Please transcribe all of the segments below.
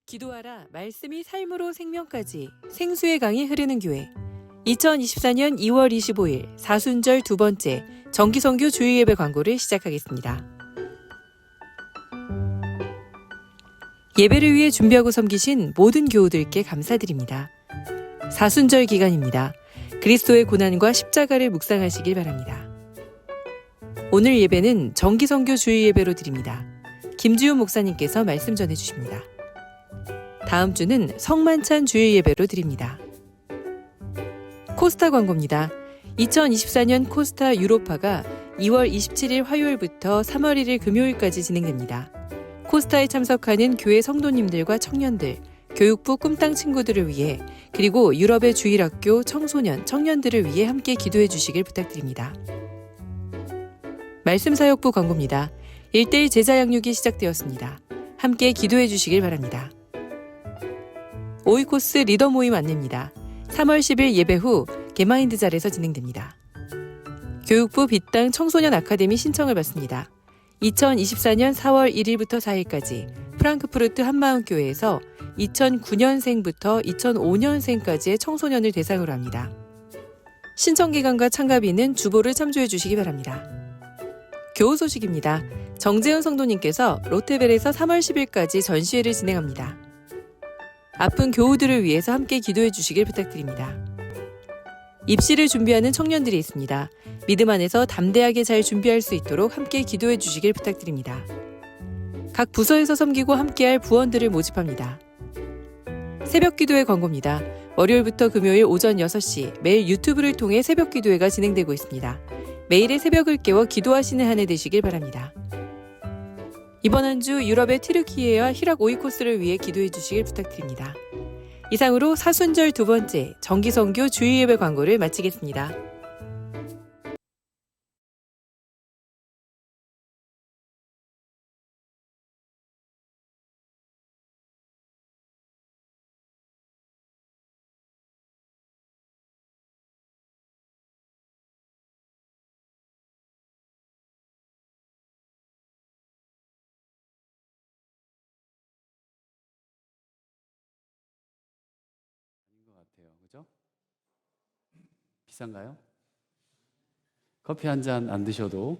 기도하라 말씀이 삶으로 생명까지 생수의 강이 흐르는 교회 2024년 2월 25일 사순절 두 번째 정기선교 주일예배 광고를 시작하겠습니다. 예배를 위해 준비하고 섬기신 모든 교우들께 감사드립니다. 사순절 기간입니다. 그리스도의 고난과 십자가를 묵상하시길 바랍니다. 오늘 예배는 정기선교 주일예배로 드립니다. 김지훈 목사님께서 말씀 전해주십니다. 다음 주는 성만찬 주일 예배로 드립니다. 코스타 광고입니다. 2024년 코스타 유로파가 2월 27일 화요일부터 3월 1일 금요일까지 진행됩니다. 코스타에 참석하는 교회 성도님들과 청년들, 교육부 꿈땅 친구들을 위해 그리고 유럽의 주일학교 청소년, 청년들을 위해 함께 기도해 주시길 부탁드립니다. 말씀사역부 광고입니다. 1:1 제자 양육이 시작되었습니다. 함께 기도해 주시길 바랍니다. 오이코스 리더 모임 안내입니다. 3월 10일 예배 후 개마인드잘에서 진행됩니다. 교육부 빛당 청소년 아카데미 신청을 받습니다. 2024년 4월 1일부터 4일까지 프랑크푸르트 한마음교회에서 2009년생부터 2005년생까지의 청소년을 대상으로 합니다. 신청기간과 참가비는 주보를 참조해 주시기 바랍니다. 교우 소식입니다. 정재훈 성도님께서 롯데벨에서 3월 10일까지 전시회를 진행합니다. 아픈 교우들을 위해서 함께 기도해 주시길 부탁드립니다. 입시를 준비하는 청년들이 있습니다. 믿음 안에서 담대하게 잘 준비할 수 있도록 함께 기도해 주시길 부탁드립니다. 각 부서에서 섬기고 함께할 부원들을 모집합니다. 새벽 기도회 광고입니다. 월요일부터 금요일 오전 6시 매일 유튜브를 통해 새벽 기도회가 진행되고 있습니다. 매일의 새벽을 깨워 기도하시는 한 해 되시길 바랍니다. 이번 한 주 유럽의 튀르키예와 히락 오이코스를 위해 기도해 주시길 부탁드립니다. 이상으로 사순절 두 번째 정기선교 주일예배 광고를 마치겠습니다. 같아요. 그죠? 비싼가요? 커피 한 잔 안 드셔도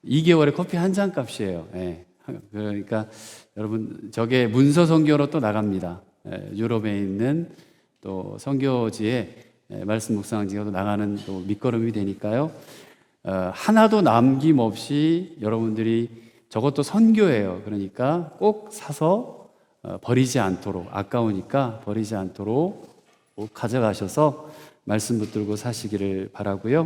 2개월에 커피 한 잔 값이에요. 예. 그러니까 여러분 저게 문서 선교로 또 나갑니다. 유럽에 있는 또 선교지에 말씀 묵상지가 또 나가는 또 밑거름이 되니까요. 하나도 남김없이 여러분들이 저것도 선교예요. 그러니까 꼭 사서 버리지 않도록, 아까우니까 버리지 않도록 가져가셔서 말씀 붙들고 사시기를 바라고요.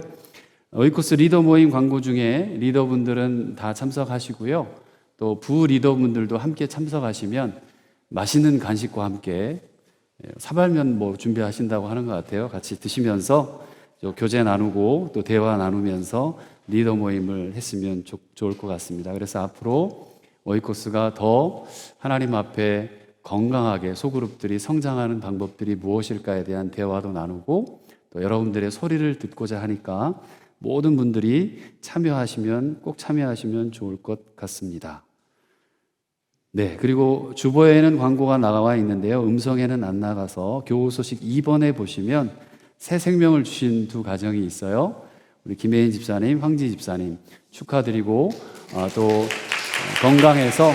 오이코스 리더 모임 광고 중에 리더분들은 다 참석하시고요. 또 부 리더분들도 함께 참석하시면 맛있는 간식과 함께 사발면 뭐 준비하신다고 하는 것 같아요. 같이 드시면서 교제 나누고 또 대화 나누면서 리더 모임을 했으면 좋을 것 같습니다. 그래서 앞으로 오이코스가 더 하나님 앞에 건강하게 소그룹들이 성장하는 방법들이 무엇일까에 대한 대화도 나누고 또 여러분들의 소리를 듣고자 하니까 모든 분들이 꼭 참여하시면 좋을 것 같습니다. 네, 그리고 주보에는 광고가 나와 있는데요. 음성에는 안 나가서 교우 소식 2번에 보시면 새 생명을 주신 두 가정이 있어요. 우리 김혜인 집사님, 황지 집사님 축하드리고 또 건강해서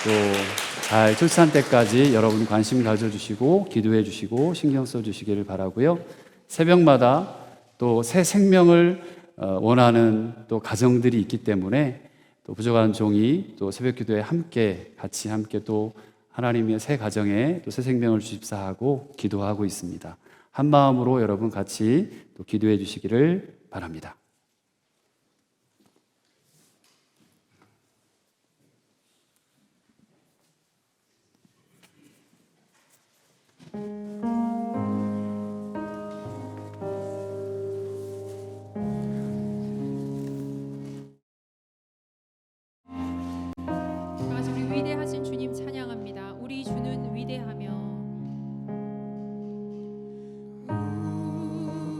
또 잘 출산 때까지 여러분 관심 가져주시고 기도해 주시고 신경 써주시기를 바라고요. 새벽마다 또 새 생명을 원하는 또 가정들이 있기 때문에 또 부족한 종이 또 새벽 기도에 같이 함께 또 하나님의 새 가정에 또 새 생명을 주십사 하고 기도하고 있습니다. 한 마음으로 여러분 같이 또 기도해 주시기를 바랍니다. 우리 위대하신 주님 찬양합니다. 우리 주는 위대하며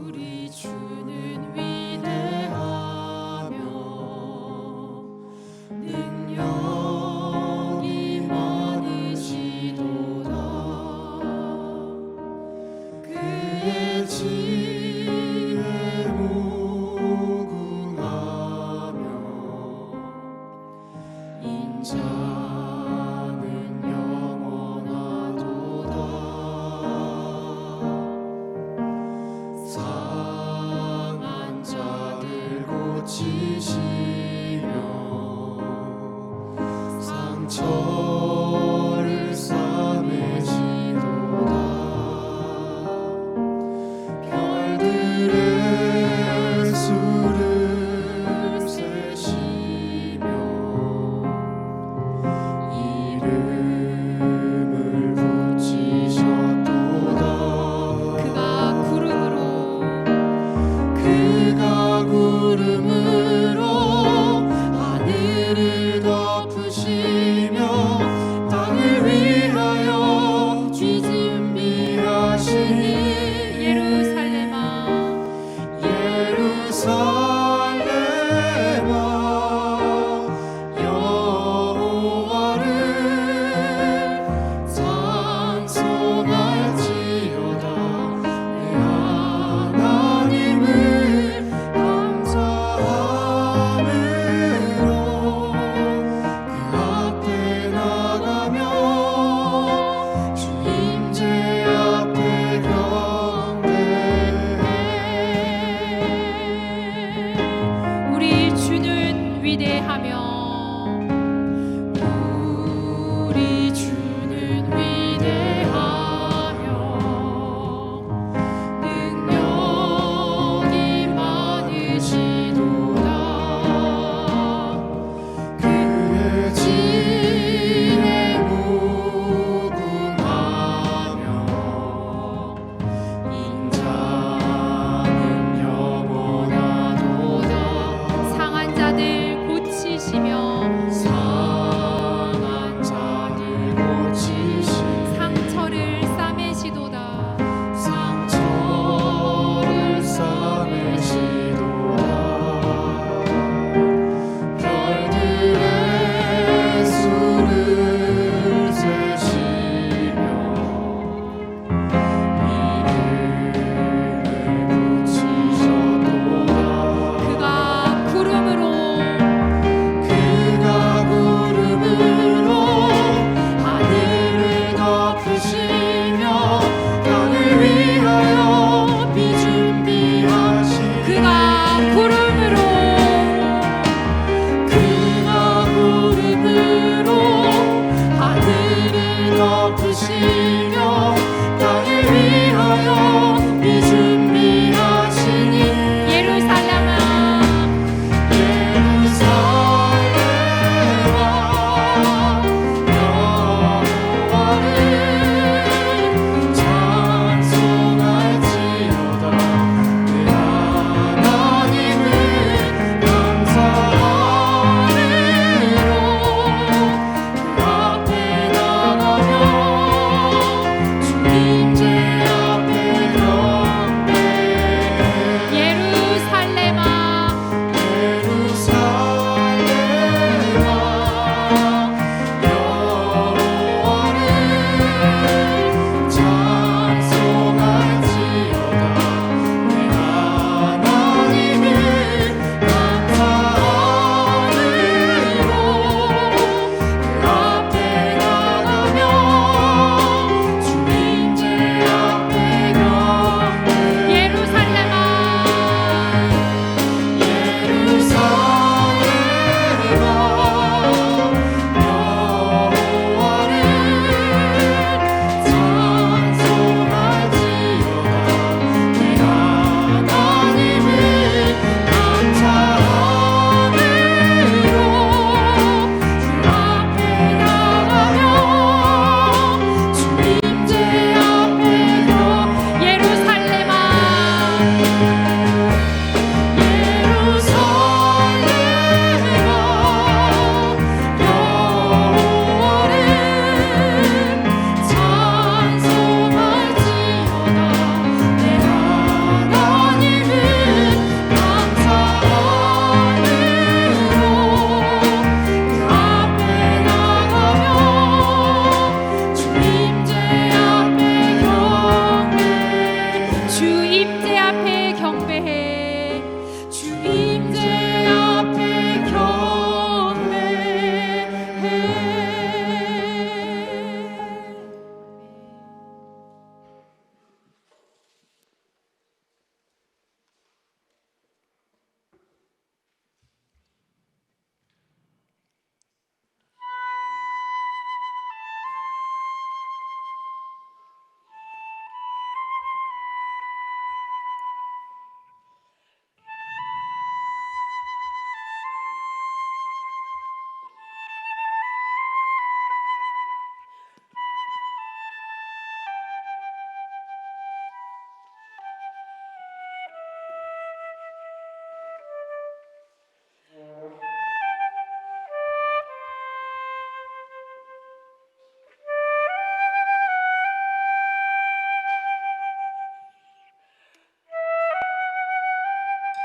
우리 주는 위대하며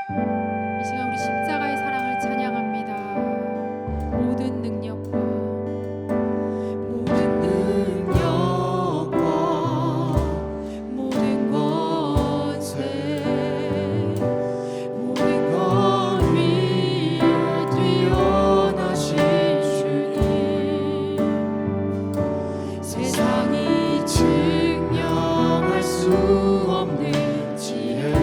이 시간 우리 십자가의 사랑을 찬양합니다. 모든 능력과 모든 권세 모든 것 위에 뛰어나신 주님 세상이 증명할 수 없는 지혜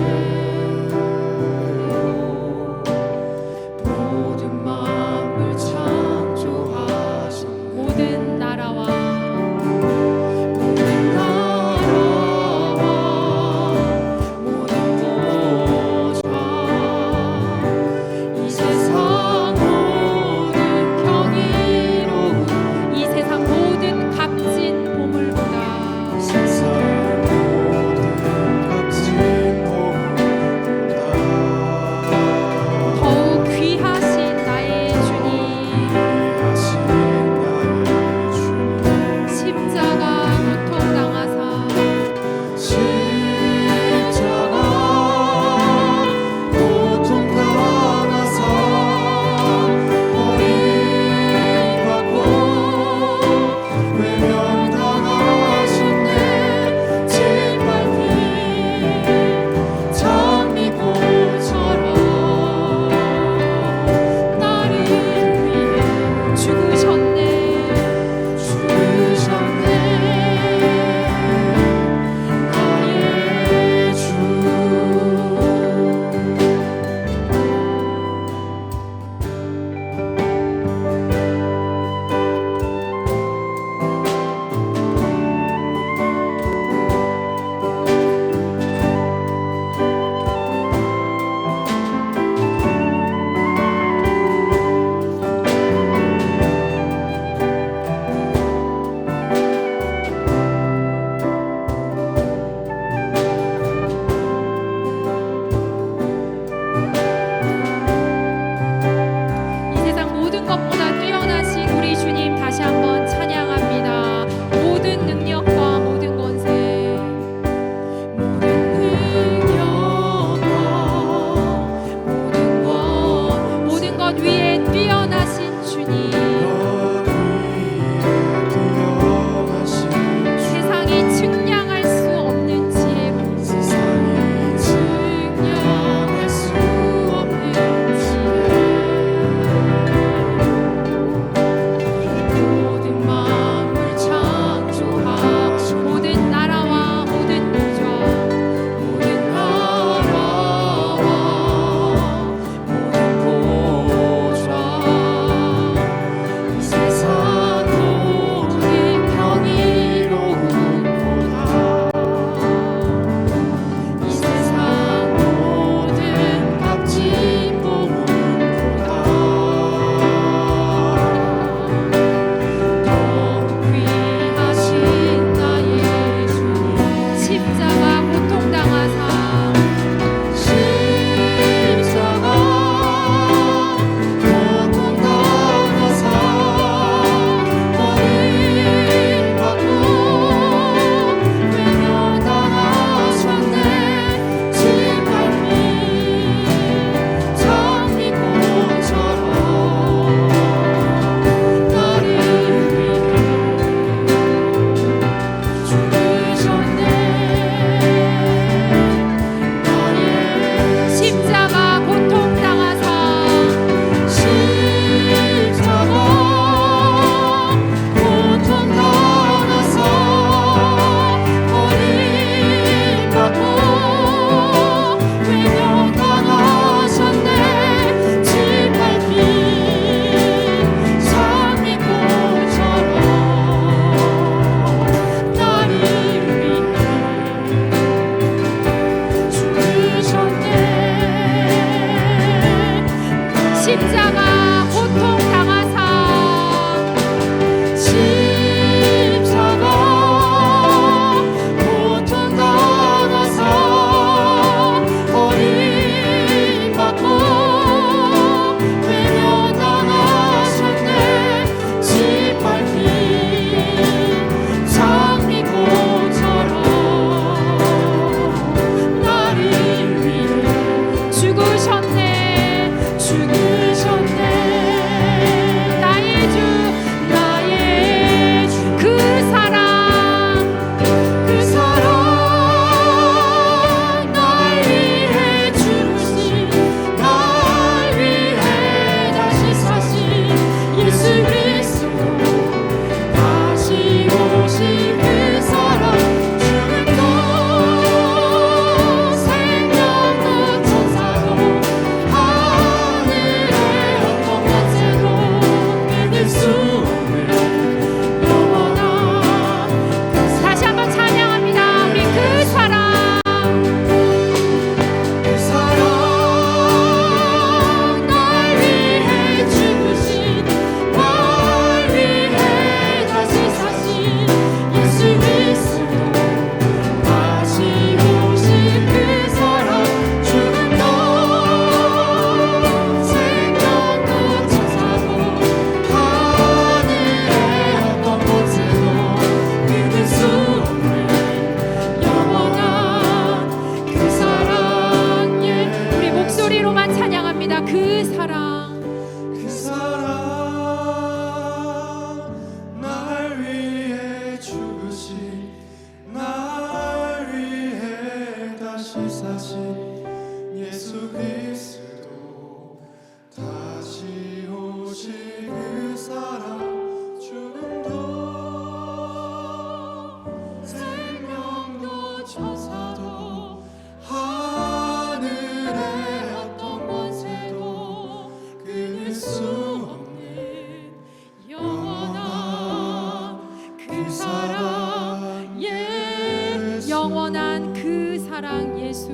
그 사랑 예수 영원한 그 사랑 예수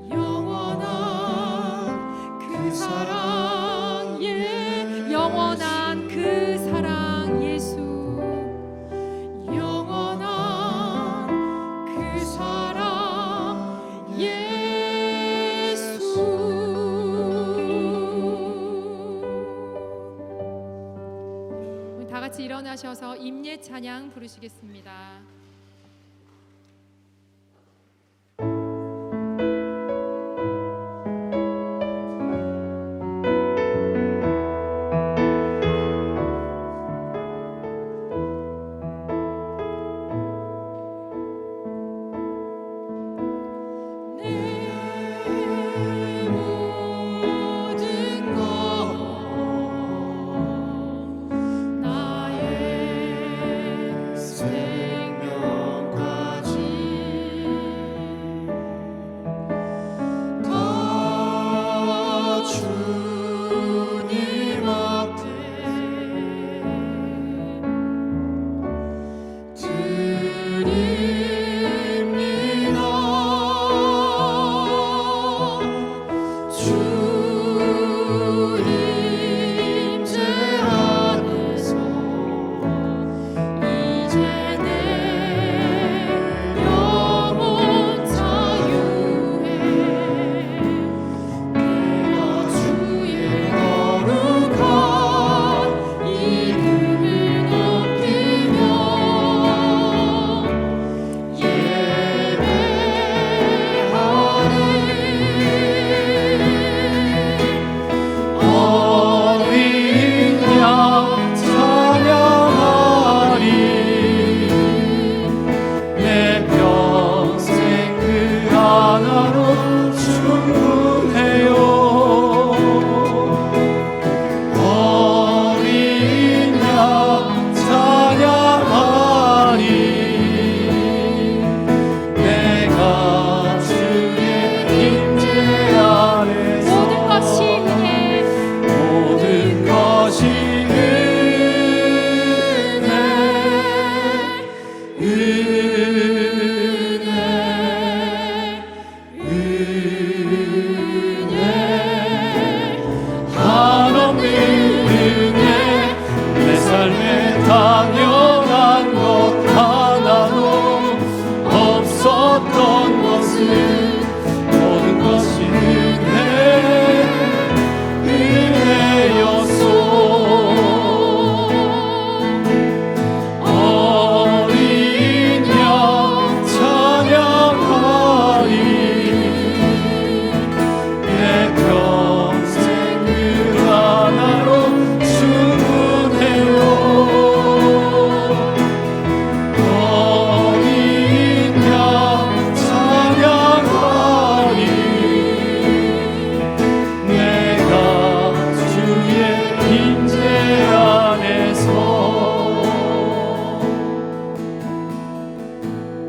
영원한 그 사랑 영원한 그 사랑 예수 영원한 그 사랑 예수. 우리 다 같이 일어나셔서 임예 찬양 부르시겠습니다.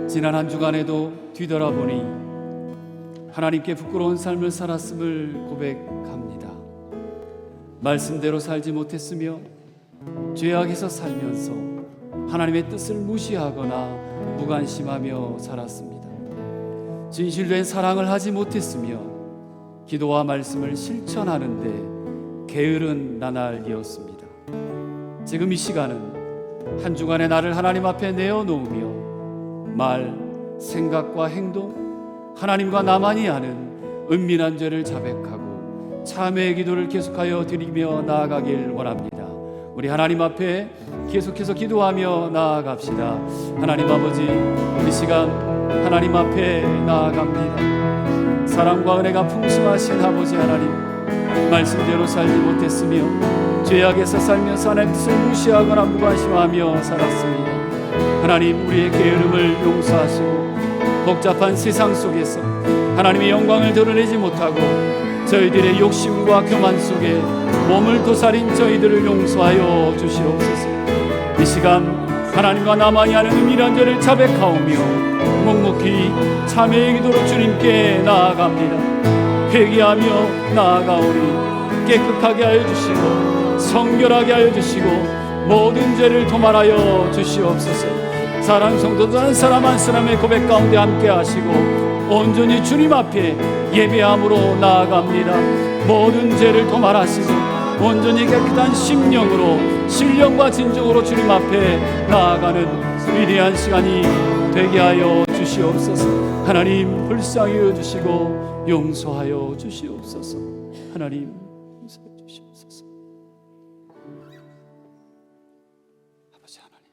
지난 한 주간에도 뒤돌아보니 하나님께 부끄러운 삶을 살았음을 고백합니다. 말씀대로 살지 못했으며 죄악에서 살면서 하나님의 뜻을 무시하거나 무관심하며 살았습니다. 진실된 사랑을 하지 못했으며 기도와 말씀을 실천하는데 게으른 나날이었습니다. 지금 이 시간은 한 주간의 나를 하나님 앞에 내어놓으며 말, 생각과 행동, 하나님과 나만이 아는 은밀한 죄를 자백하고 참회의 기도를 계속하여 드리며 나아가길 원합니다. 우리 하나님 앞에 계속해서 기도하며 나아갑시다. 하나님 아버지, 이 시간 하나님 앞에 나아갑니다. 사랑과 은혜가 풍성하신 아버지 하나님, 말씀대로 살지 못했으며 죄악에서 살면서 하나님의 뜻을 무시하거나 무관심하며 살았습니다. 하나님, 우리의 게으름을 용서하시고 복잡한 세상 속에서 하나님의 영광을 드러내지 못하고 저희들의 욕심과 교만 속에 몸을 도사린 저희들을 용서하여 주시옵소서. 이 시간 하나님과 나만이 하는 은밀한 죄를 자백하오며 묵묵히 참회의 기도로 주님께 나아갑니다. 회개하며 나아가오니 깨끗하게 하여 주시고 성결하게 하여 주시고 모든 죄를 도말하여 주시옵소서. 사랑 성도들 한 사람 한 사람의 고백 가운데 함께 하시고 온전히 주님 앞에 예배함으로 나아갑니다. 모든 죄를 도말하시고 온전히 깨끗한 심령으로 신령과 진정으로 주님 앞에 나아가는 위대한 시간이 되게 하여 주시옵소서. 하나님 불쌍히 여주시고 용서하여 주시옵소서. 하나님 용서해 주시옵소서. 아버지 하나님,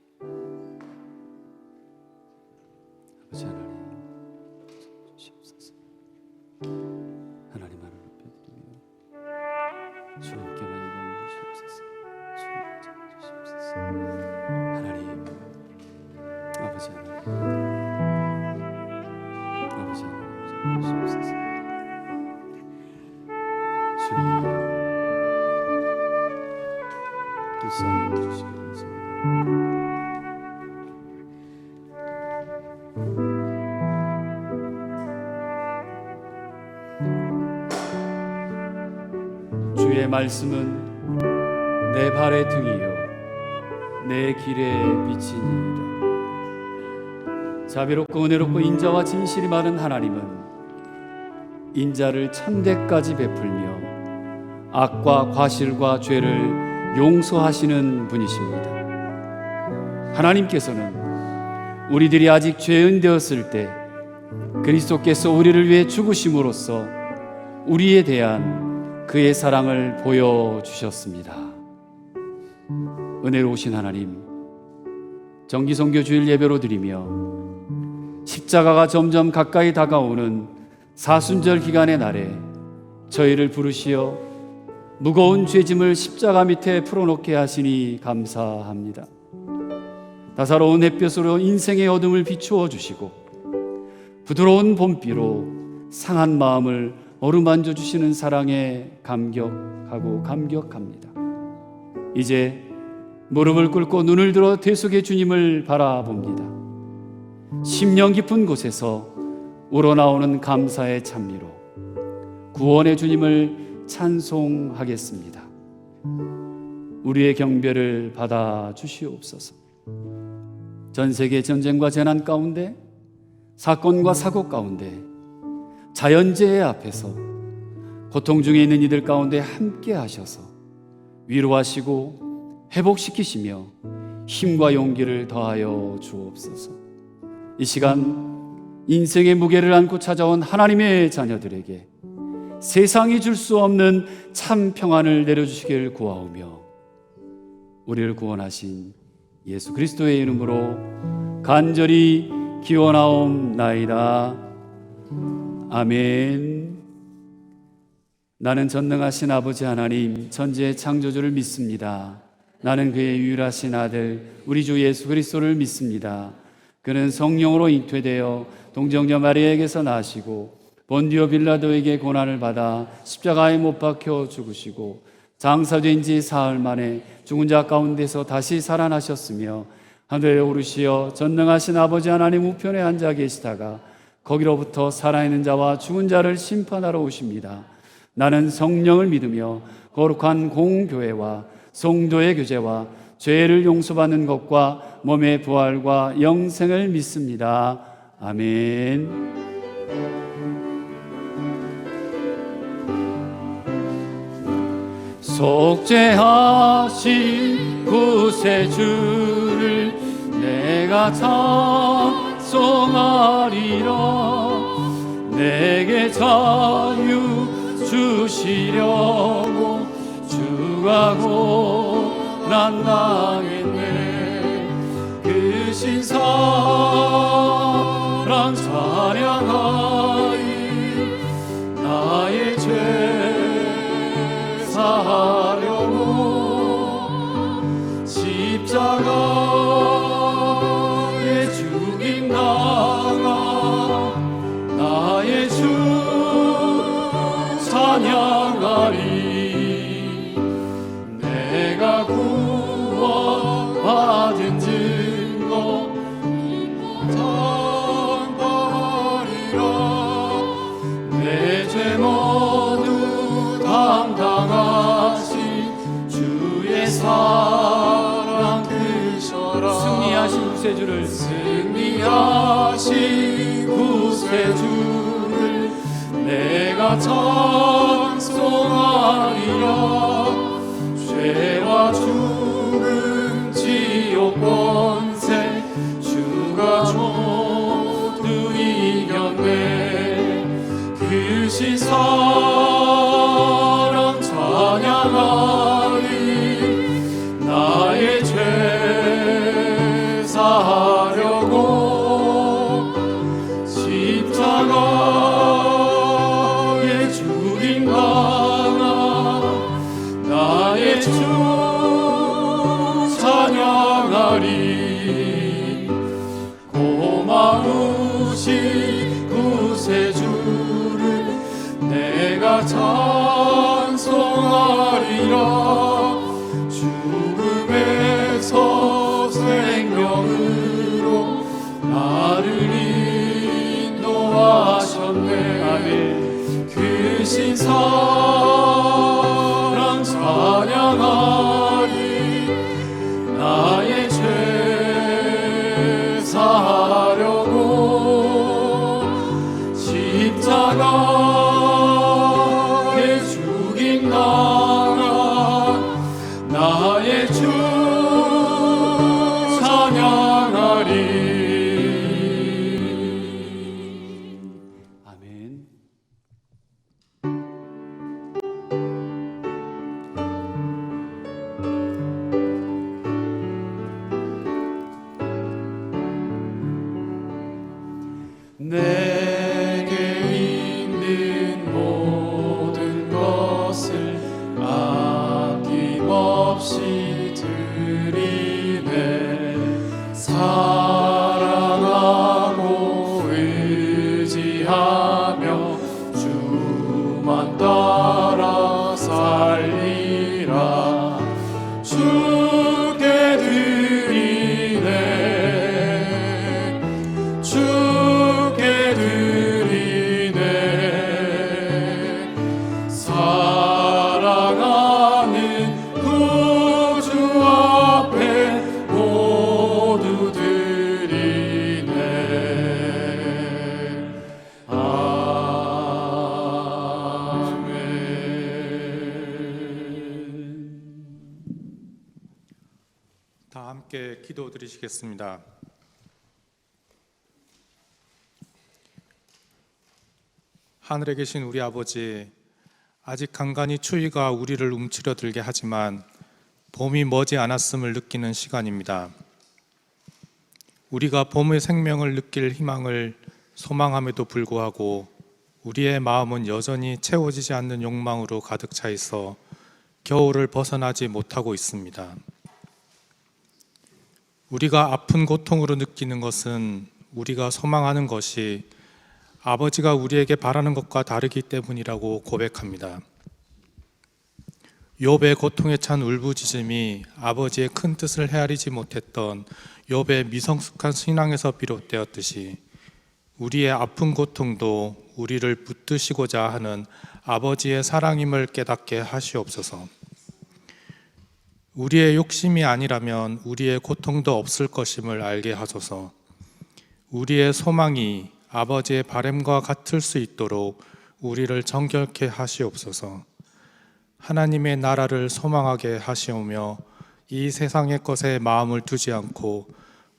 아버지 하나님 주시옵소서. 하나님 하나님 높여드리며 주님께만 영광 주시옵소서. 주님께 주시옵소서. 하나님, 아버지 하나님, 아버지 하나님 주시옵소서. 주님 불쌍히 여주시옵소서. 주의 말씀은 내 발의 등이요 내 길의 빛이니이다. 자비롭고 은혜롭고 인자와 진실이 많은 하나님은 인자를 천대까지 베풀며 악과 과실과 죄를 용서하시는 분이십니다. 하나님께서는 우리들이 아직 죄인 되었을 때 그리스도께서 우리를 위해 죽으심으로써 우리에 대한 그의 사랑을 보여주셨습니다. 은혜로우신 하나님, 정기선교 주일 예배로 드리며 십자가가 점점 가까이 다가오는 사순절 기간의 날에 저희를 부르시어 무거운 죄짐을 십자가 밑에 풀어놓게 하시니 감사합니다. 다사로운 햇볕으로 인생의 어둠을 비추어 주시고 부드러운 봄비로 상한 마음을 어루만져 주시는 사랑에 감격하고 감격합니다. 이제 무릎을 꿇고 눈을 들어 대속의 주님을 바라봅니다. 심령 깊은 곳에서 우러나오는 감사의 찬미로 구원의 주님을 찬송하겠습니다. 우리의 경배를 받아 주시옵소서. 전 세계 전쟁과 재난 가운데, 사건과 사고 가운데, 자연재해 앞에서 고통 중에 있는 이들 가운데 함께 하셔서 위로하시고 회복시키시며 힘과 용기를 더하여 주옵소서. 이 시간 인생의 무게를 안고 찾아온 하나님의 자녀들에게 세상이 줄 수 없는 참 평안을 내려주시길 구하오며 우리를 구원하신 예수 그리스도의 이름으로 간절히 기원하옵나이다. 아멘. 나는 전능하신 아버지 하나님 천지의 창조주를 믿습니다. 나는 그의 유일하신 아들 우리 주 예수 그리스도를 믿습니다. 그는 성령으로 잉태되어 동정녀 마리아에게서 나시고 본디오 빌라도에게 고난을 받아 십자가에 못 박혀 죽으시고 장사된 지 사흘 만에 죽은 자 가운데서 다시 살아나셨으며 하늘에 오르시어 전능하신 아버지 하나님 우편에 앉아 계시다가 거기로부터 살아있는 자와 죽은 자를 심판하러 오십니다. 나는 성령을 믿으며 거룩한 공교회와 성도의 교제와 죄를 용서받는 것과 몸의 부활과 영생을 믿습니다. 아멘. 속죄하신 구세주를 내가 찬송하리라. 내게 자유 주시려고 주가 고난 당했네. 그 신사랑 찬양하리. 나의 죄 사하려고 십자가에 죽임 당한 나의 주 찬양하리. 내가 구원받은 증거 승리하신 구세주를 승리하신 구세주를 내가 찬송하리라. 죄와 죽음 지옥 권세 주가 모두 이겼네. 그 신사랑 찬양하리. 나의 죄 사하려고 십자가에 죽임 당한 나의 주 찬양하리. 고마우신 구세주를 내가 찬송하리라. 죽음에서 생명으로 나를 인도하셨네. 아멘. 그 신사랑 찬양하리. 나의 죄 사하려고 십자가에 죽임 당한 나의 주 찬양하리. 아멘. 내게 있는 모든 것을 아낌없이 드리네. 사랑하고 의지하며 주만 따라 살리라. 주께 드리네. 주께 드리네. 사랑하는 구주 앞에 모두 드리네. 아멘. 다 함께 기도드리시겠습니다. 하늘에 계신 우리 아버지, 아직 간간히 추위가 우리를 움츠려 들게 하지만 봄이 머지 않았음을 느끼는 시간입니다. 우리가 봄의 생명을 느낄 희망을 소망함에도 불구하고 우리의 마음은 여전히 채워지지 않는 욕망으로 가득 차 있어 겨울을 벗어나지 못하고 있습니다. 우리가 아픈 고통으로 느끼는 것은 우리가 소망하는 것이 아버지가 우리에게 바라는 것과 다르기 때문이라고 고백합니다. 욥의 고통에 찬 울부짖음이 아버지의 큰 뜻을 헤아리지 못했던 욥의 미성숙한 신앙에서 비롯되었듯이 우리의 아픈 고통도 우리를 붙드시고자 하는 아버지의 사랑임을 깨닫게 하시옵소서. 우리의 욕심이 아니라면 우리의 고통도 없을 것임을 알게 하소서. 우리의 소망이 아버지의 바람과 같을 수 있도록 우리를 정결케 하시옵소서. 하나님의 나라를 소망하게 하시오며 이 세상의 것에 마음을 두지 않고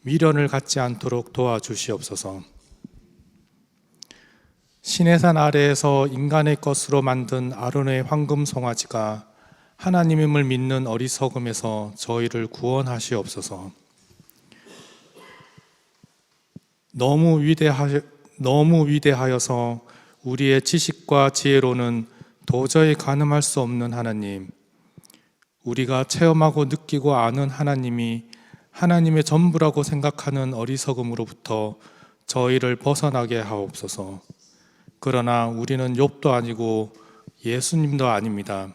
미련을 갖지 않도록 도와주시옵소서. 시내산 아래에서 인간의 것으로 만든 아론의 황금 송아지가 하나님임을 믿는 어리석음에서 저희를 구원하시옵소서. 너무 위대하여서 우리의 지식과 지혜로는 도저히 가늠할 수 없는 하나님, 우리가 체험하고 느끼고 아는 하나님이 하나님의 전부라고 생각하는 어리석음으로부터 저희를 벗어나게 하옵소서. 그러나 우리는 욥도 아니고 예수님도 아닙니다.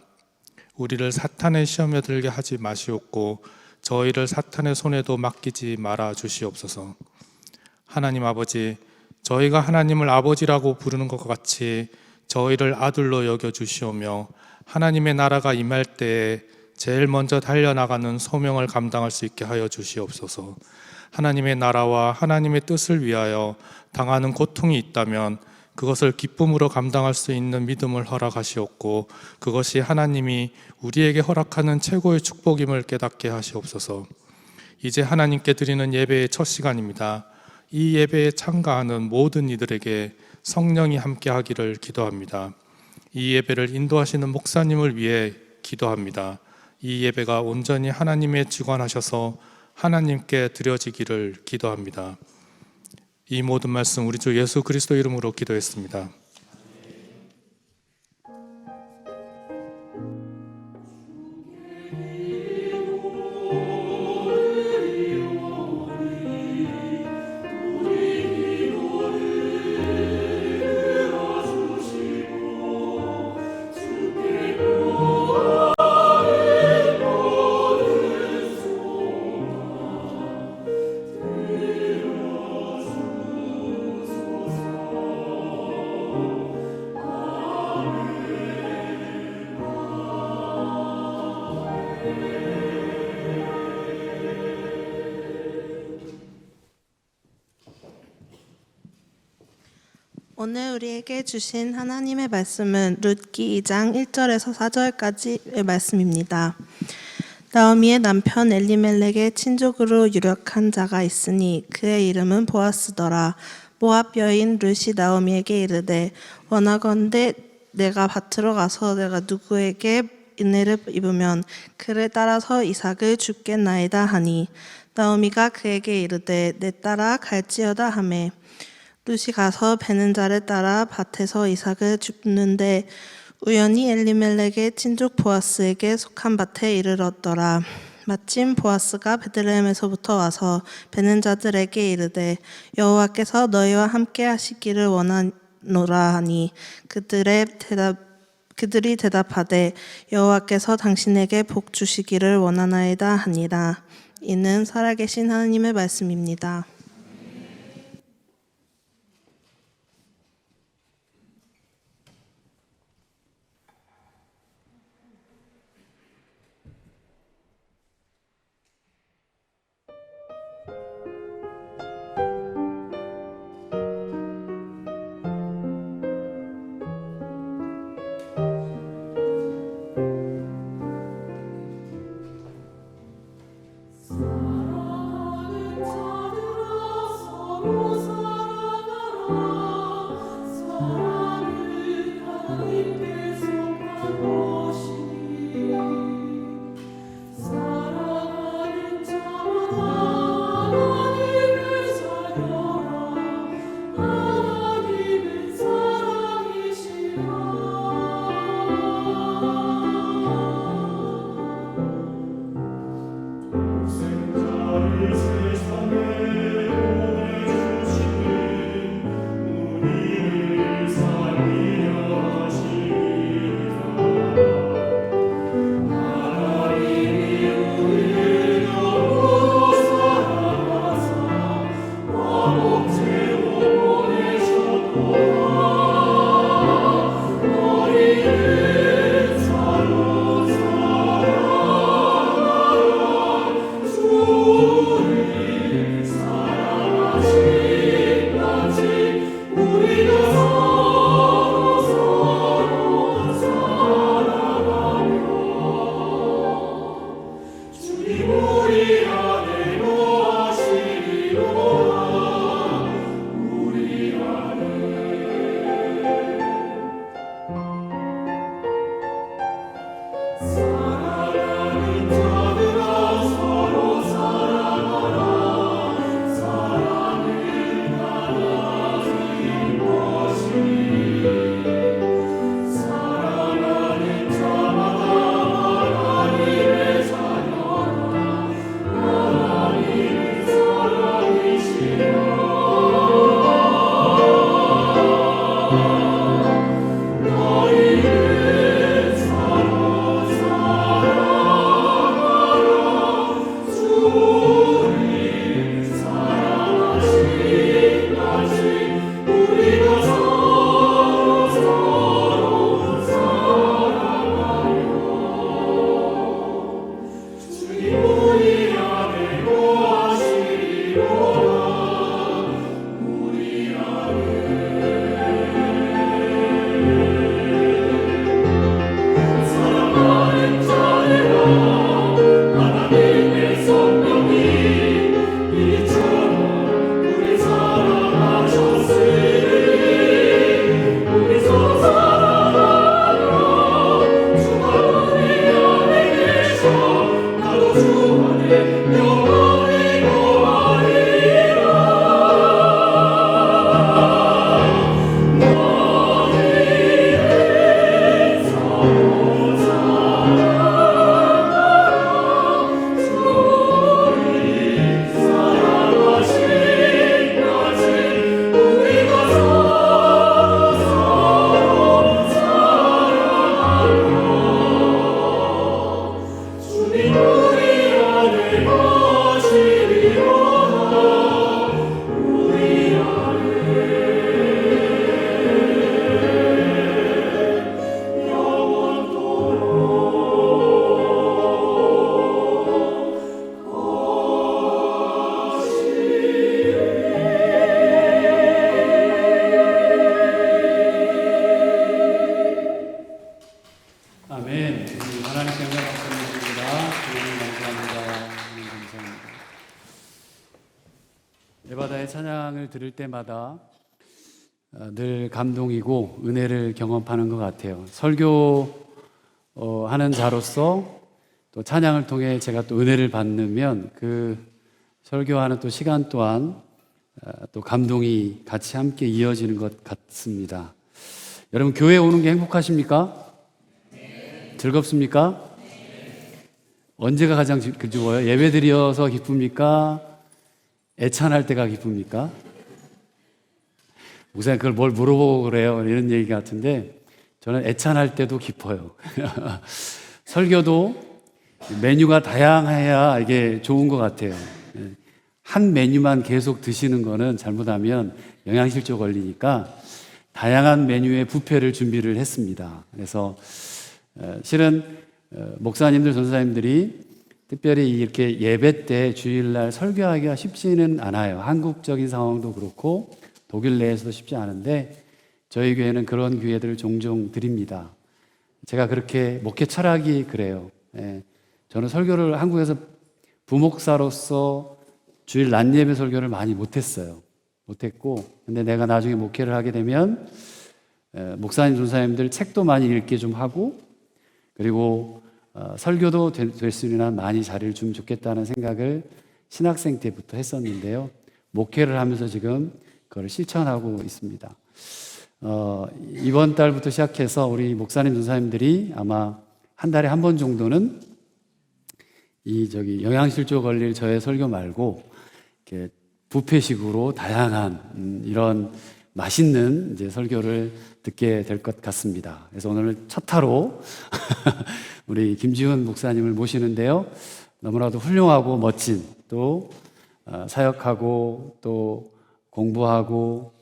우리를 사탄의 시험에 들게 하지 마시옵고 저희를 사탄의 손에도 맡기지 말아 주시옵소서. 하나님 아버지, 저희가 하나님을 아버지라고 부르는 것 같이 저희를 아들로 여겨 주시오며 하나님의 나라가 임할 때에 제일 먼저 달려나가는 소명을 감당할 수 있게 하여 주시옵소서. 하나님의 나라와 하나님의 뜻을 위하여 당하는 고통이 있다면 그것을 기쁨으로 감당할 수 있는 믿음을 허락하시옵고, 그것이 하나님이 우리에게 허락하는 최고의 축복임을 깨닫게 하시옵소서. 이제 하나님께 드리는 예배의 첫 시간입니다. 이 예배에 참가하는 모든 이들에게 성령이 함께 하기를 기도합니다. 이 예배를 인도하시는 목사님을 위해 기도합니다. 이 예배가 온전히 하나님의 주관하셔서 하나님께 드려지기를 기도합니다. 이 모든 말씀 우리 주 예수 그리스도 이름으로 기도했습니다. 오늘 우리에게 주신 하나님의 말씀은 룻기 2장 1절에서 4절까지의 말씀입니다. 나오미의 남편 엘리멜렉의 친족으로 유력한 자가 있으니 그의 이름은 보아스더라. 모압 여인 룻이 나오미에게 이르되 원하건대 내가 밭으로 가서 내가 누구에게 은혜를 입으면 그를 따라서 이삭을 줍겠나이다 하니 나오미가 그에게 이르되 내 따라 갈지어다 하매 룻이 가서 베는 자를 따라 밭에서 이삭을 줍는데 우연히 엘리멜렉의 친족 보아스에게 속한 밭에 이르렀더라. 마침 보아스가 베들레헴에서부터 와서 베는 자들에게 이르되 여호와께서 너희와 함께 하시기를 원하노라 하니 그들이 대답하되 여호와께서 당신에게 복 주시기를 원하나이다 하니라. 이는 살아계신 하나님의 말씀입니다. 세상을 보내주신 예바다의 찬양을 들을 때마다 늘 감동이고 은혜를 경험하는 것 같아요. 설교하는 자로서 또 찬양을 통해 제가 또 은혜를 받으면 그 설교하는 또 시간 또한 또 감동이 같이 함께 이어지는 것 같습니다. 여러분 교회 오는 게 행복하십니까? 즐겁습니까? 언제가 가장 즐거워요? 예배 드려서 기쁩니까? 애찬할 때가 기쁩니까? 목사님 그걸 뭘 물어보고 그래요? 이런 얘기 같은데 저는 애찬할 때도 기뻐요. 설교도 메뉴가 다양해야 이게 좋은 것 같아요. 한 메뉴만 계속 드시는 거는 잘못하면 영양실조 걸리니까 다양한 메뉴의 뷔페를 준비를 했습니다. 그래서 실은 목사님들, 전사님들이 특별히 이렇게 예배 때 주일날 설교하기가 쉽지는 않아요. 한국적인 상황도 그렇고 독일 내에서도 쉽지 않은데 저희 교회는 그런 기회들을 종종 드립니다. 제가 그렇게 목회 철학이 그래요. 저는 설교를 한국에서 부목사로서 주일 낮 예배 설교를 많이 못했어요. 못했고 근데 내가 나중에 목회를 하게 되면 목사님, 전사님들 책도 많이 읽게 좀 하고 그리고 설교도 될 수 있는 한 많이 자리를 주면 좋겠다는 생각을 신학생 때부터 했었는데요. 목회를 하면서 지금 그걸 실천하고 있습니다. 이번 달부터 시작해서 우리 목사님, 전사님들이 아마 한 달에 한 번 정도는 영양실조 걸릴 저의 설교 말고 이렇게 뷔페식으로 다양한 이런 맛있는 이제 설교를 듣게 될 것 같습니다. 그래서 오늘 첫 타로 우리 김지훈 목사님을 모시는데요. 너무나도 훌륭하고 멋진 또 사역하고 또 공부하고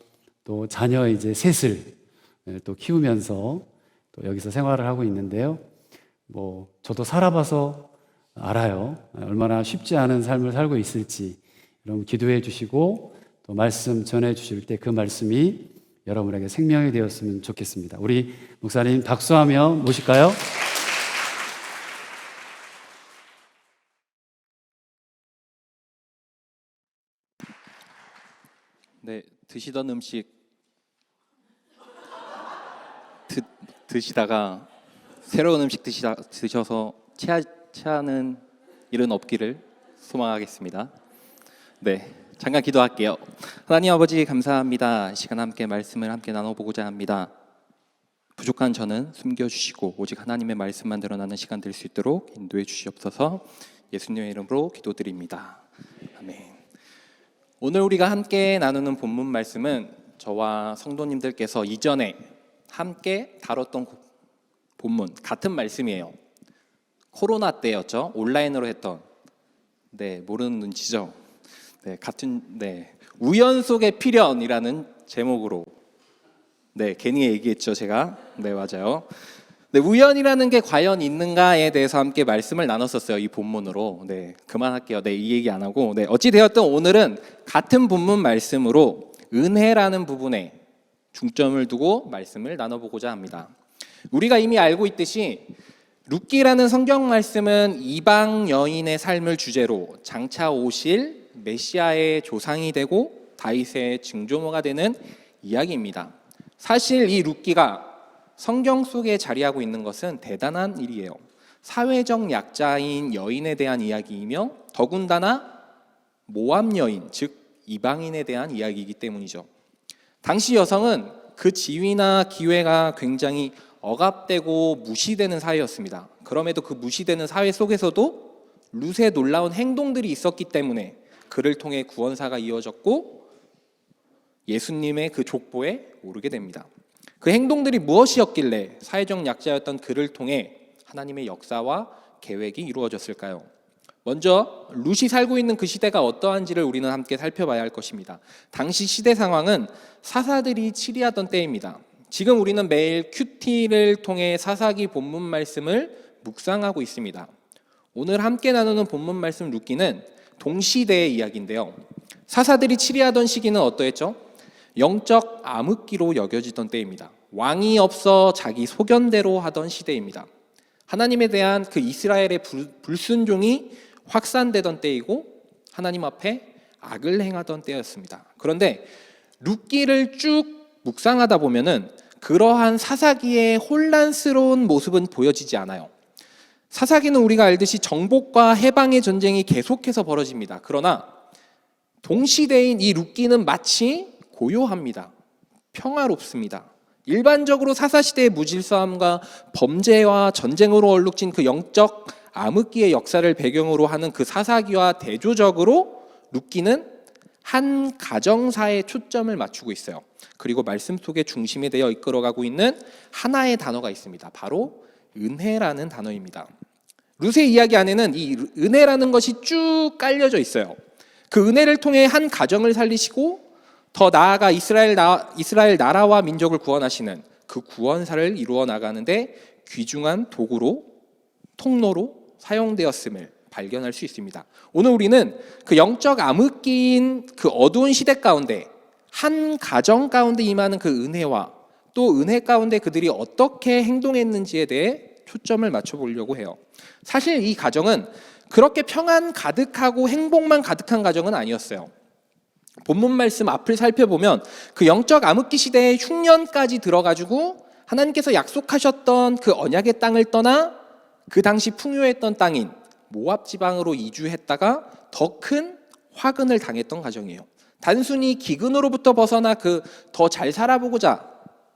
또 자녀 이제 셋을 또 키우면서 또 여기서 생활을 하고 있는데요. 뭐 저도 살아봐서 알아요. 얼마나 쉽지 않은 삶을 살고 있을지. 여러분 기도해 주시고 또 말씀 전해 주실 때 그 말씀이 여러분에게 생명이 되었으면 좋겠습니다. 우리 목사님 박수하며 모실까요? 네, 드시던 음식 드시다가 새로운 음식 드셔서 체하는 일은 없기를 소망하겠습니다. 네, 잠깐 기도할게요. 하나님 아버지 감사합니다. 이 시간 함께 말씀을 함께 나눠보고자 합니다. 부족한 저는 숨겨주시고 오직 하나님의 말씀만 드러나는 시간 될 수 있도록 인도해 주시옵소서. 예수님의 이름으로 기도드립니다. 아멘. 오늘 우리가 함께 나누는 본문 말씀은 저와 성도님들께서 이전에 함께 다뤘던 본문 같은 말씀이에요. 코로나 때였죠. 온라인으로 했던. 네, 모르는 눈치죠. 네, 우연 속의 필연이라는 제목으로. 네, 괜히 얘기했죠, 제가. 네, 맞아요. 네, 우연이라는 게 과연 있는가에 대해서 함께 말씀을 나눴었어요, 이 본문으로. 네, 그만할게요. 네, 이 얘기 안 하고. 네, 어찌 되었든 오늘은 같은 본문 말씀으로 은혜라는 부분에 중점을 두고 말씀을 나눠보고자 합니다. 우리가 이미 알고 있듯이 룻기라는 성경 말씀은 이방 여인의 삶을 주제로 장차 오실 메시아의 조상이 되고 다윗의 증조모가 되는 이야기입니다. 사실 이 룻기가 성경 속에 자리하고 있는 것은 대단한 일이에요. 사회적 약자인 여인에 대한 이야기이며 더군다나 모압 여인, 즉 이방인에 대한 이야기이기 때문이죠. 당시 여성은 그 지위나 기회가 굉장히 억압되고 무시되는 사회였습니다. 그럼에도 그 무시되는 사회 속에서도 룻의 놀라운 행동들이 있었기 때문에 그를 통해 구원사가 이어졌고 예수님의 그 족보에 오르게 됩니다. 그 행동들이 무엇이었길래 사회적 약자였던 그를 통해 하나님의 역사와 계획이 이루어졌을까요? 먼저 룻이 살고 있는 그 시대가 어떠한지를 우리는 함께 살펴봐야 할 것입니다. 당시 시대 상황은 사사들이 치리하던 때입니다. 지금 우리는 매일 큐티를 통해 사사기 본문 말씀을 묵상하고 있습니다. 오늘 함께 나누는 본문 말씀 룻기는 동시대의 이야기인데요. 사사들이 치리하던 시기는 어떠했죠? 영적 암흑기로 여겨지던 때입니다. 왕이 없어 자기 소견대로 하던 시대입니다. 하나님에 대한 그 이스라엘의 불순종이 확산되던 때이고 하나님 앞에 악을 행하던 때였습니다. 그런데 룻기를 쭉 묵상하다 보면은 그러한 사사기의 혼란스러운 모습은 보여지지 않아요. 사사기는 우리가 알듯이 정복과 해방의 전쟁이 계속해서 벌어집니다. 그러나 동시대인 이 룻기는 마치 고요합니다. 평화롭습니다. 일반적으로 사사시대의 무질서함과 범죄와 전쟁으로 얼룩진 그 영적 암흑기의 역사를 배경으로 하는 그 사사기와 대조적으로 룻기는 한 가정사에 초점을 맞추고 있어요. 그리고 말씀 속에 중심이 되어 이끌어가고 있는 하나의 단어가 있습니다. 바로 은혜라는 단어입니다. 룻의 이야기 안에는 이 은혜라는 것이 쭉 깔려져 있어요. 그 은혜를 통해 한 가정을 살리시고 더 나아가 이스라엘 나라와 민족을 구원하시는 그 구원사를 이루어 나가는데 귀중한 도구로, 통로로 사용되었음을 발견할 수 있습니다. 오늘 우리는 그 영적 암흑기인 그 어두운 시대 가운데 한 가정 가운데 임하는 그 은혜와 또 은혜 가운데 그들이 어떻게 행동했는지에 대해 초점을 맞춰보려고 해요. 사실 이 가정은 그렇게 평안 가득하고 행복만 가득한 가정은 아니었어요. 본문 말씀 앞을 살펴보면 그 영적 암흑기 시대의 흉년까지 들어가지고 하나님께서 약속하셨던 그 언약의 땅을 떠나 그 당시 풍요했던 땅인 모압 지방으로 이주했다가 더 큰 화근을 당했던 가정이에요. 단순히 기근으로부터 벗어나 그 더 잘 살아보고자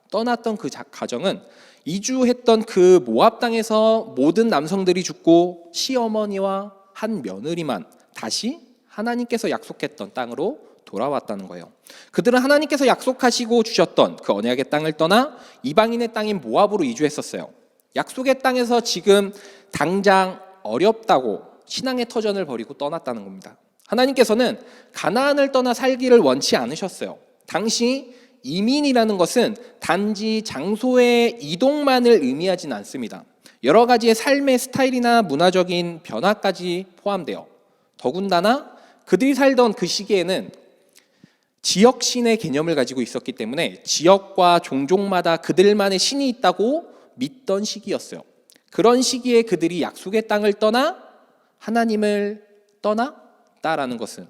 떠났던 그 가정은 이주했던 그 모압 땅에서 모든 남성들이 죽고 시어머니와 한 며느리만 다시 하나님께서 약속했던 땅으로 돌아왔다는 거예요. 그들은 하나님께서 약속하시고 주셨던 그 언약의 땅을 떠나 이방인의 땅인 모압으로 이주했었어요. 약속의 땅에서 지금 당장 어렵다고 신앙의 터전을 버리고 떠났다는 겁니다. 하나님께서는 가나안을 떠나 살기를 원치 않으셨어요. 당시 이민이라는 것은 단지 장소의 이동만을 의미하진 않습니다. 여러 가지의 삶의 스타일이나 문화적인 변화까지 포함되어 더군다나 그들이 살던 그 시기에는 지역신의 개념을 가지고 있었기 때문에 지역과 종족마다 그들만의 신이 있다고 믿던 시기였어요. 그런 시기에 그들이 약속의 땅을 떠나 하나님을 떠났다라는 것은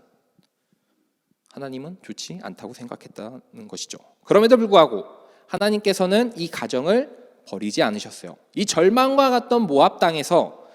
하나님은 좋지 않다고 생각했다는 것이죠. 그럼에도 불구하고 하나님께서는 이 가정을 버리지 않으셨어요. 이 절망과 같던 모압 땅에서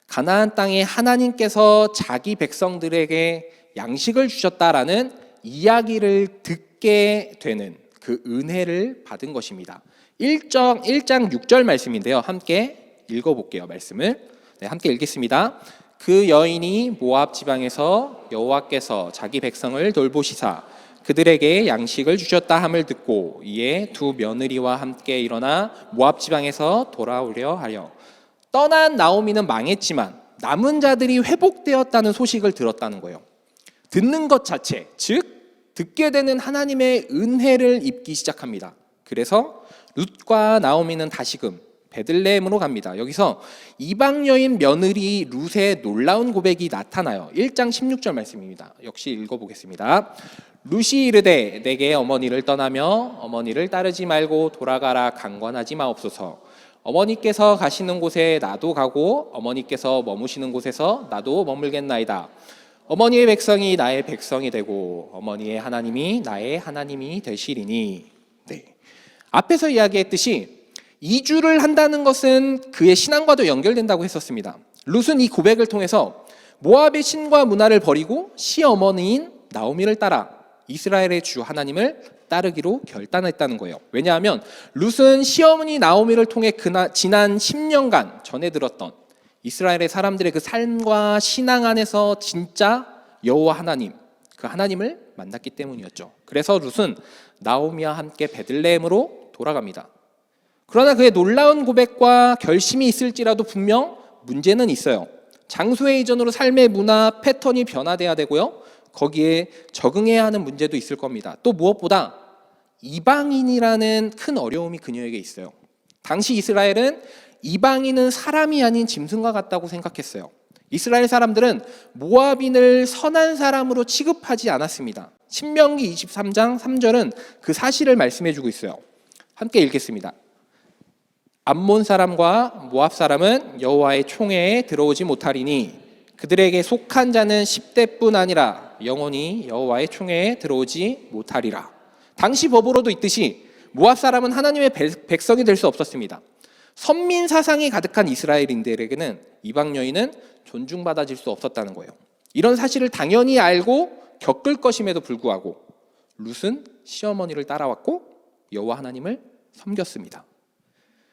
가나안 땅에 하나님께서 자기 백성들에게 양식을 주셨다라는 이야기를 듣게 되는 그 은혜를 받은 것입니다. 1장 6절 말씀인데요. 함께 읽어볼게요. 말씀을. 네, 함께 읽겠습니다. 그 여인이 모압 지방에서 여호와께서 자기 백성을 돌보시사 그들에게 양식을 주셨다 함을 듣고 이에 두 며느리와 함께 일어나 모압 지방에서 돌아오려 하려. 떠난 나오미는 망했지만 남은 자들이 회복되었다는 소식을 들었다는 거예요. 듣는 것 자체, 즉 듣게 되는 하나님의 은혜를 입기 시작합니다. 그래서 룻과 나오미는 다시금 베들레헴으로 갑니다. 여기서 이방 여인 며느리 룻의 놀라운 고백이 나타나요. 1장 16절 말씀입니다. 역시 읽어보겠습니다. 룻이 이르되 내게 어머니를 떠나며 어머니를 따르지 말고 돌아가라 강권하지 마옵소서. 어머니께서 가시는 곳에 나도 가고 어머니께서 머무시는 곳에서 나도 머물겠나이다. 어머니의 백성이 나의 백성이 되고 어머니의 하나님이 나의 하나님이 되시리니. 네. 앞에서 이야기했듯이 이주를 한다는 것은 그의 신앙과도 연결된다고 했었습니다. 룻은 이 고백을 통해서 모압의 신과 문화를 버리고 시어머니인 나오미를 따라 이스라엘의 주 하나님을 따르기로 결단했다는 거예요. 왜냐하면 룻은 시어머니 나오미를 통해 지난 10년간 전해 들었던 이스라엘의 사람들의 그 삶과 신앙 안에서 진짜 여호와 하나님, 그 하나님을 만났기 때문이었죠. 그래서 룻은 나오미와 함께 베들레헴으로 돌아갑니다. 그러나 그의 놀라운 고백과 결심이 있을지라도 분명 문제는 있어요. 장소의 이전으로 삶의 문화 패턴이 변화돼야 되고요. 거기에 적응해야 하는 문제도 있을 겁니다. 또 무엇보다 이방인이라는 큰 어려움이 그녀에게 있어요. 당시 이스라엘은 이방인은 사람이 아닌 짐승과 같다고 생각했어요. 이스라엘 사람들은 모압인을 선한 사람으로 취급하지 않았습니다. 신명기 23장 3절은 그 사실을 말씀해주고 있어요. 함께 읽겠습니다. 암몬 사람과 모압 사람은 여호와의 총회에 들어오지 못하리니 그들에게 속한 자는 10대뿐 아니라 영원히 여호와의 총회에 들어오지 못하리라. 당시 법으로도 있듯이 모압 사람은 하나님의 백성이 될 수 없었습니다. 선민 사상이 가득한 이스라엘인들에게는 이방 여인은 존중받아질 수 없었다는 거예요. 이런 사실을 당연히 알고 겪을 것임에도 불구하고 룻은 시어머니를 따라왔고 여호와 하나님을 섬겼습니다.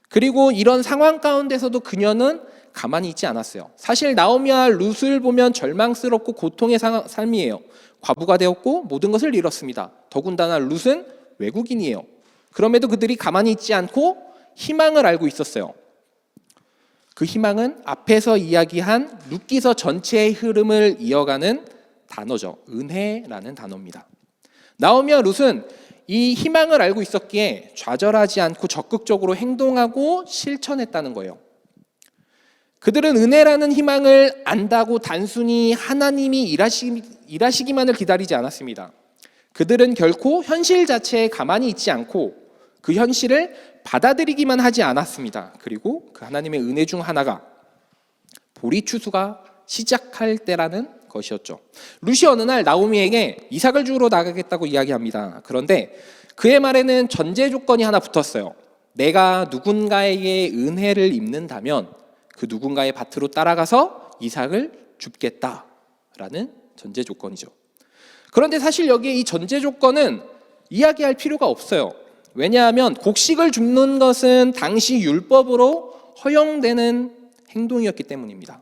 그리고 이런 상황 가운데서도 그녀는 가만히 있지 않았어요. 사실 나오미와 룻을 보면 절망스럽고 고통의 삶이에요. 과부가 되었고 모든 것을 잃었습니다. 더군다나 룻은 외국인이에요. 그럼에도 그들이 가만히 있지 않고 희망을 알고 있었어요. 그 희망은 앞에서 이야기한 룻기서 전체의 흐름을 이어가는 단어죠. 은혜라는 단어입니다. 나오미와 룻은 이 희망을 알고 있었기에 좌절하지 않고 적극적으로 행동하고 실천했다는 거예요. 그들은 은혜라는 희망을 안다고 단순히 하나님이 일하시기만을 기다리지 않았습니다. 그들은 결코 현실 자체에 가만히 있지 않고 그 현실을 받아들이기만 하지 않았습니다. 그리고 그 하나님의 은혜 중 하나가 보리 추수가 시작할 때라는 것이었죠. 룻이 어느 날 나오미에게 이삭을 주우러 나가겠다고 이야기합니다. 그런데 그의 말에는 전제 조건이 하나 붙었어요. 내가 누군가에게 은혜를 입는다면 그 누군가의 밭으로 따라가서 이삭을 줍겠다라는 전제 조건이죠. 그런데 사실 여기에 이 전제 조건은 이야기할 필요가 없어요. 왜냐하면 곡식을 줍는 것은 당시 율법으로 허용되는 행동이었기 때문입니다.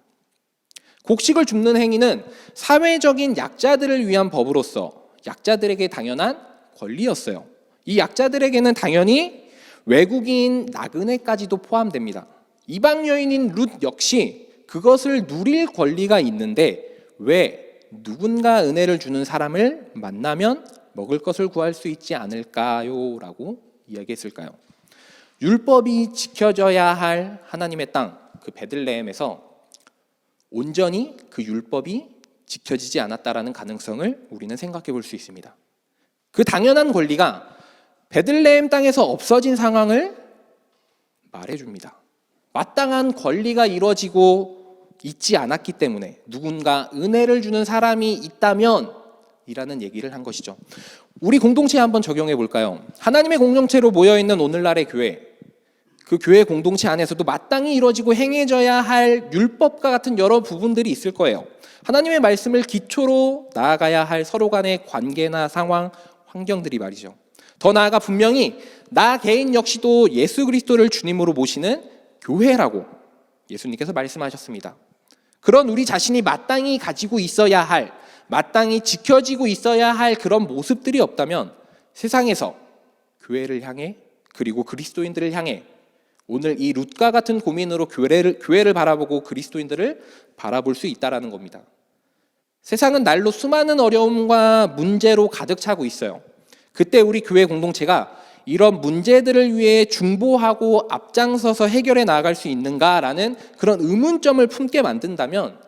곡식을 줍는 행위는 사회적인 약자들을 위한 법으로서 약자들에게 당연한 권리였어요. 이 약자들에게는 당연히 외국인 나그네까지도 포함됩니다. 이방 여인인 룻 역시 그것을 누릴 권리가 있는데 왜 누군가 은혜를 주는 사람을 만나면 먹을 것을 구할 수 있지 않을까요? 라고 이야기했을까요? 율법이 지켜져야 할 하나님의 땅, 그 베들레헴에서 온전히 그 율법이 지켜지지 않았다라는 가능성을 우리는 생각해 볼 수 있습니다. 그 당연한 권리가 베들레헴 땅에서 없어진 상황을 말해줍니다. 마땅한 권리가 이루어지고 있지 않았기 때문에 누군가 은혜를 주는 사람이 있다면 이라는 얘기를 한 것이죠. 우리 공동체에 한번 적용해 볼까요? 하나님의 공동체로 모여있는 오늘날의 교회, 그 교회 공동체 안에서도 마땅히 이루어지고 행해져야 할 율법과 같은 여러 부분들이 있을 거예요. 하나님의 말씀을 기초로 나아가야 할 서로 간의 관계나 상황, 환경들이 말이죠. 더 나아가 분명히 나 개인 역시도 예수 그리스도를 주님으로 모시는 교회라고 예수님께서 말씀하셨습니다. 그런 우리 자신이 마땅히 가지고 있어야 할, 마땅히 지켜지고 있어야 할 그런 모습들이 없다면 세상에서 교회를 향해 그리고 그리스도인들을 향해 오늘 이 룻과 같은 고민으로 교회를 바라보고 그리스도인들을 바라볼 수 있다라는 겁니다. 세상은 날로 수많은 어려움과 문제로 가득 차고 있어요. 그때 우리 교회 공동체가 이런 문제들을 위해 중보하고 앞장서서 해결해 나아갈 수 있는가라는 그런 의문점을 품게 만든다면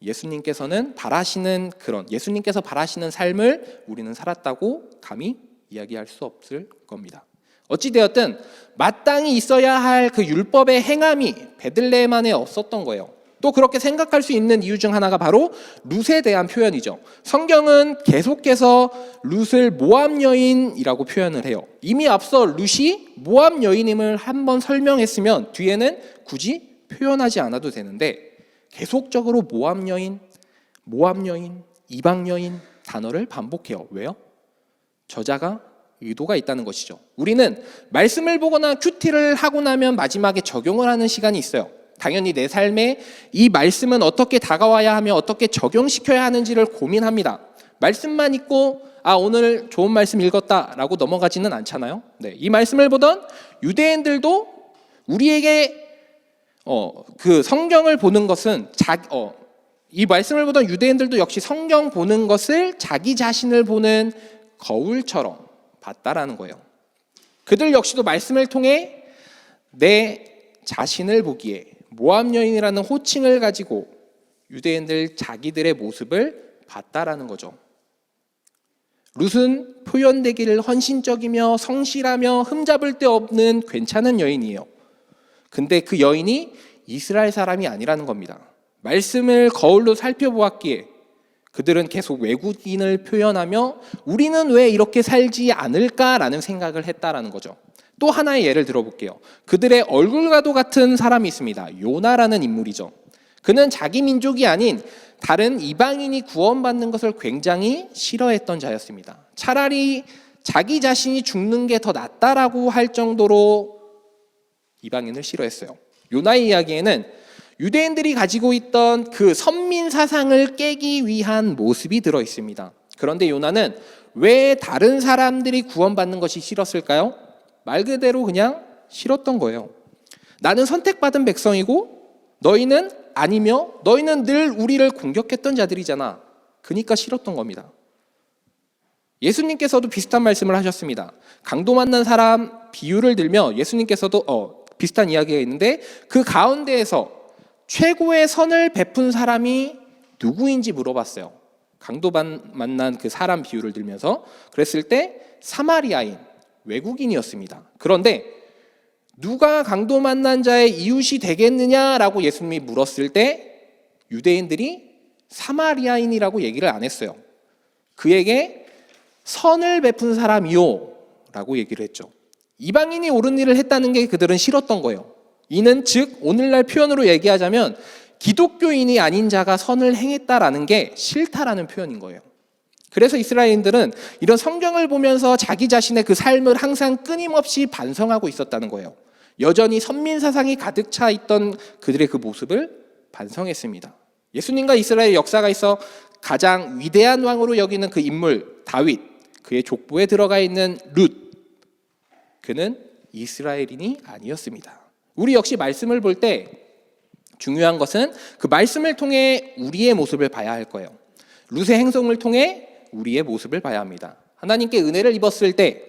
예수님께서 바라시는 삶을 우리는 살았다고 감히 이야기할 수 없을 겁니다. 어찌되었든 마땅히 있어야 할 그 율법의 행함이 베들레헴 안에 없었던 거예요. 또 그렇게 생각할 수 있는 이유 중 하나가 바로 룻에 대한 표현이죠. 성경은 계속해서 룻을 모압 여인이라고 표현을 해요. 이미 앞서 룻이 모압 여인임을 한번 설명했으면 뒤에는 굳이 표현하지 않아도 되는데 계속적으로 모압 여인, 이방 여인 단어를 반복해요. 왜요? 저자가 의도가 있다는 것이죠. 우리는 말씀을 보거나 큐티를 하고 나면 마지막에 적용을 하는 시간이 있어요. 당연히 내 삶에 이 말씀은 어떻게 다가와야 하며 어떻게 적용시켜야 하는지를 고민합니다. 말씀만 읽고 오늘 좋은 말씀 읽었다라고 넘어가지는 않잖아요. 네, 이 말씀을 보던 유대인들도 우리에게 그 성경을 보는 것은 이 말씀을 보던 유대인들도 역시 성경 보는 것을 자기 자신을 보는 거울처럼 봤다라는 거예요. 그들 역시도 말씀을 통해 내 자신을 보기에 모압 여인이라는 호칭을 가지고 유대인들 자기들의 모습을 봤다라는 거죠. 룻은 표현되기를 헌신적이며 성실하며 흠잡을 데 없는 괜찮은 여인이에요. 근데 그 여인이 이스라엘 사람이 아니라는 겁니다. 말씀을 거울로 살펴보았기에 그들은 계속 외국인을 표현하며 우리는 왜 이렇게 살지 않을까라는 생각을 했다라는 거죠. 또 하나의 예를 들어볼게요. 그들의 얼굴과도 같은 사람이 있습니다. 요나라는 인물이죠. 그는 자기 민족이 아닌 다른 이방인이 구원받는 것을 굉장히 싫어했던 자였습니다. 차라리 자기 자신이 죽는 게 더 낫다라고 할 정도로 이방인을 싫어했어요. 요나의 이야기에는 유대인들이 가지고 있던 그 선민 사상을 깨기 위한 모습이 들어 있습니다. 그런데 요나는 왜 다른 사람들이 구원받는 것이 싫었을까요? 말 그대로 그냥 싫었던 거예요. 나는 선택받은 백성이고 너희는 아니며 너희는 늘 우리를 공격했던 자들이잖아. 그러니까 싫었던 겁니다. 예수님께서도 비슷한 말씀을 하셨습니다. 강도 만난 사람 비유를 들며 예수님께서도 비슷한 이야기가 있는데 그 가운데에서 최고의 선을 베푼 사람이 누구인지 물어봤어요. 강도 만난 그 사람 비유를 들면서 그랬을 때 사마리아인, 외국인이었습니다. 그런데 누가 강도 만난 자의 이웃이 되겠느냐라고 예수님이 물었을 때 유대인들이 사마리아인이라고 얘기를 안 했어요. 그에게 선을 베푼 사람이요 라고 얘기를 했죠. 이방인이 옳은 일을 했다는 게 그들은 싫었던 거예요. 이는 즉 오늘날 표현으로 얘기하자면 기독교인이 아닌 자가 선을 행했다라는 게 싫다라는 표현인 거예요. 그래서 이스라엘인들은 이런 성경을 보면서 자기 자신의 그 삶을 항상 끊임없이 반성하고 있었다는 거예요. 여전히 선민 사상이 가득 차 있던 그들의 그 모습을 반성했습니다. 예수님과 이스라엘 역사가 있어 가장 위대한 왕으로 여기는 그 인물 다윗, 그의 족보에 들어가 있는 룻, 그는 이스라엘인이 아니었습니다. 우리 역시 말씀을 볼 때 중요한 것은 그 말씀을 통해 우리의 모습을 봐야 할 거예요. 룻의 행동을 통해 우리의 모습을 봐야 합니다. 하나님께 은혜를 입었을 때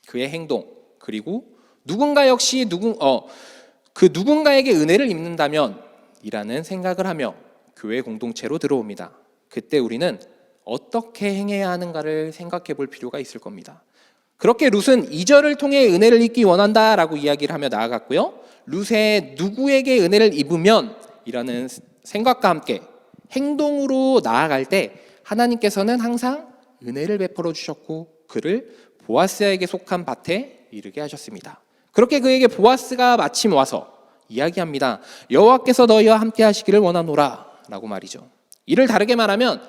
그의 행동, 그리고 누군가 역시 그 누군가에게 은혜를 입는다면 이라는 생각을 하며 교회 공동체로 들어옵니다. 그때 우리는 어떻게 행해야 하는가를 생각해 볼 필요가 있을 겁니다. 그렇게 룻은 2절을 통해 은혜를 입기 원한다라고 이야기를 하며 나아갔고요. 룻의 누구에게 은혜를 입으면 이라는 생각과 함께 행동으로 나아갈 때 하나님께서는 항상 은혜를 베풀어 주셨고 그를 보아스에게 속한 밭에 이르게 하셨습니다. 그렇게 그에게 보아스가 마침 와서 이야기합니다. 여호와께서 너희와 함께 하시기를 원하노라 라고 말이죠. 이를 다르게 말하면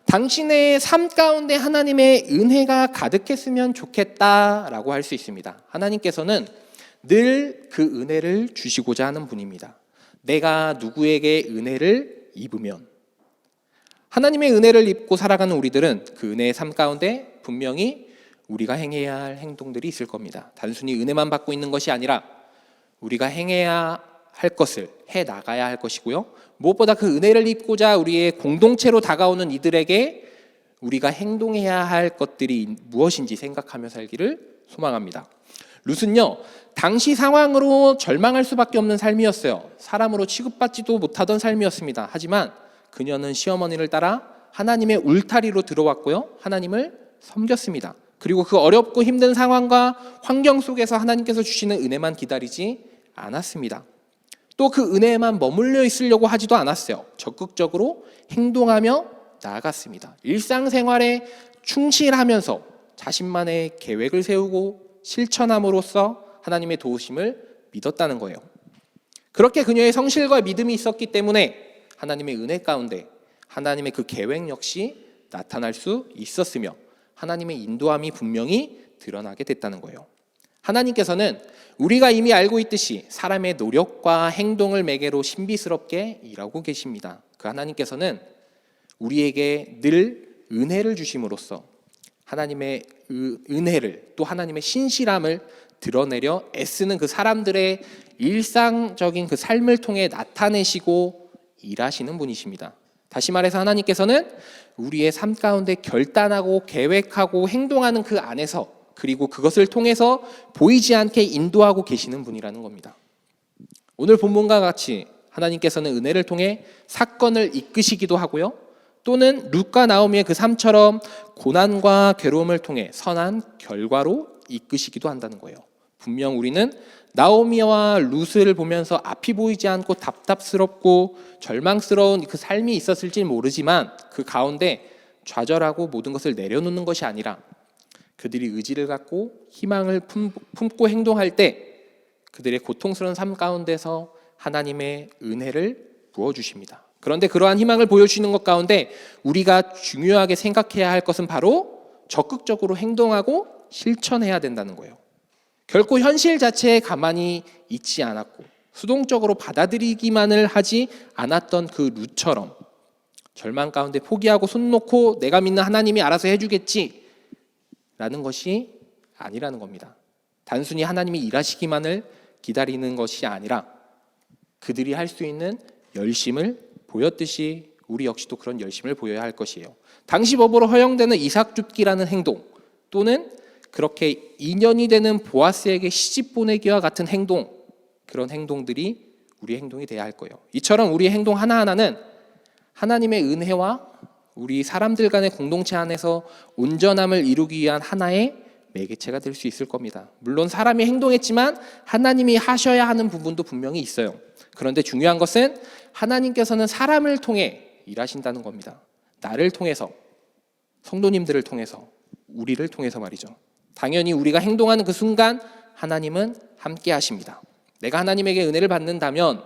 당신의 삶 가운데 하나님의 은혜가 가득했으면 좋겠다라고 할 수 있습니다. 하나님께서는 늘 그 은혜를 주시고자 하는 분입니다. 내가 누구에게 은혜를 입으면 하나님의 은혜를 입고 살아가는 우리들은 그 은혜의 삶 가운데 분명히 우리가 행해야 할 행동들이 있을 겁니다. 단순히 은혜만 받고 있는 것이 아니라 우리가 행해야 할 것을 해 나가야 할 것이고요. 무엇보다 그 은혜를 입고자 우리의 공동체로 다가오는 이들에게 우리가 행동해야 할 것들이 무엇인지 생각하며 살기를 소망합니다. 룻은요, 당시 상황으로 절망할 수밖에 없는 삶이었어요. 사람으로 취급받지도 못하던 삶이었습니다. 하지만 그녀는 시어머니를 따라 하나님의 울타리로 들어왔고요. 하나님을 섬겼습니다. 그리고 그 어렵고 힘든 상황과 환경 속에서 하나님께서 주시는 은혜만 기다리지 않았습니다. 또 그 은혜에만 머물러 있으려고 하지도 않았어요. 적극적으로 행동하며 나아갔습니다. 일상생활에 충실하면서 자신만의 계획을 세우고 실천함으로써 하나님의 도우심을 믿었다는 거예요. 그렇게 그녀의 성실과 믿음이 있었기 때문에 하나님의 은혜 가운데 하나님의 그 계획 역시 나타날 수 있었으며 하나님의 인도함이 분명히 드러나게 됐다는 거예요. 하나님께서는 우리가 이미 알고 있듯이 사람의 노력과 행동을 매개로 신비스럽게 일하고 계십니다. 그 하나님께서는 우리에게 늘 은혜를 주심으로써 하나님의 은혜를 또 하나님의 신실함을 드러내려 애쓰는 그 사람들의 일상적인 그 삶을 통해 나타내시고 일하시는 분이십니다. 다시 말해서 하나님께서는 우리의 삶 가운데 결단하고 계획하고 행동하는 그 안에서 그리고 그것을 통해서 보이지 않게 인도하고 계시는 분이라는 겁니다. 오늘 본문과 같이 하나님께서는 은혜를 통해 사건을 이끄시기도 하고요. 또는 룻과 나오미의 그 삶처럼 고난과 괴로움을 통해 선한 결과로 이끄시기도 한다는 거예요. 분명 우리는 나오미와 룻을 보면서 앞이 보이지 않고 답답스럽고 절망스러운 그 삶이 있었을지 모르지만 그 가운데 좌절하고 모든 것을 내려놓는 것이 아니라 그들이 의지를 갖고 희망을 품고 행동할 때 그들의 고통스러운 삶 가운데서 하나님의 은혜를 부어주십니다. 그런데 그러한 희망을 보여주시는 것 가운데 우리가 중요하게 생각해야 할 것은 바로 적극적으로 행동하고 실천해야 된다는 거예요. 결코 현실 자체에 가만히 있지 않았고 수동적으로 받아들이기만을 하지 않았던 그 룻처럼 절망 가운데 포기하고 손 놓고 내가 믿는 하나님이 알아서 해주겠지 라는 것이 아니라는 겁니다. 단순히 하나님이 일하시기만을 기다리는 것이 아니라 그들이 할 수 있는 열심을 보였듯이 우리 역시도 그런 열심을 보여야 할 것이에요. 당시 법으로 허용되는 이삭 줍기라는 행동 또는 그렇게 인연이 되는 보아스에게 시집 보내기와 같은 행동, 그런 행동들이 우리의 행동이 되어야 할 거예요. 이처럼 우리의 행동 하나하나는 하나님의 은혜와 우리 사람들 간의 공동체 안에서 온전함을 이루기 위한 하나의 매개체가 될 수 있을 겁니다. 물론 사람이 행동했지만 하나님이 하셔야 하는 부분도 분명히 있어요. 그런데 중요한 것은 하나님께서는 사람을 통해 일하신다는 겁니다. 나를 통해서, 성도님들을 통해서, 우리를 통해서 말이죠. 당연히 우리가 행동하는 그 순간 하나님은 함께 하십니다. 내가 하나님에게 은혜를 받는다면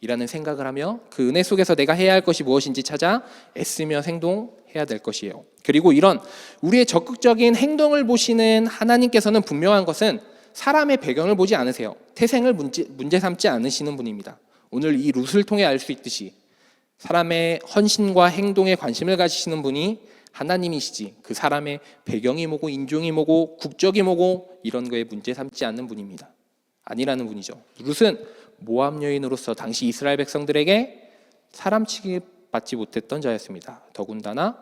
이라는 생각을 하며 그 은혜 속에서 내가 해야 할 것이 무엇인지 찾아 애쓰며 행동해야 될 것이에요. 그리고 이런 우리의 적극적인 행동을 보시는 하나님께서는 분명한 것은 사람의 배경을 보지 않으세요. 태생을 문제 삼지 않으시는 분입니다. 오늘 이 룻을 통해 알 수 있듯이 사람의 헌신과 행동에 관심을 가지시는 분이 하나님이시지 그 사람의 배경이 뭐고 인종이 뭐고 국적이 뭐고 이런 거에 문제 삼지 않는 분입니다. 아니라는 분이죠. 룻은 모압 여인으로서 당시 이스라엘 백성들에게 사람 취급받지 못했던 자였습니다. 더군다나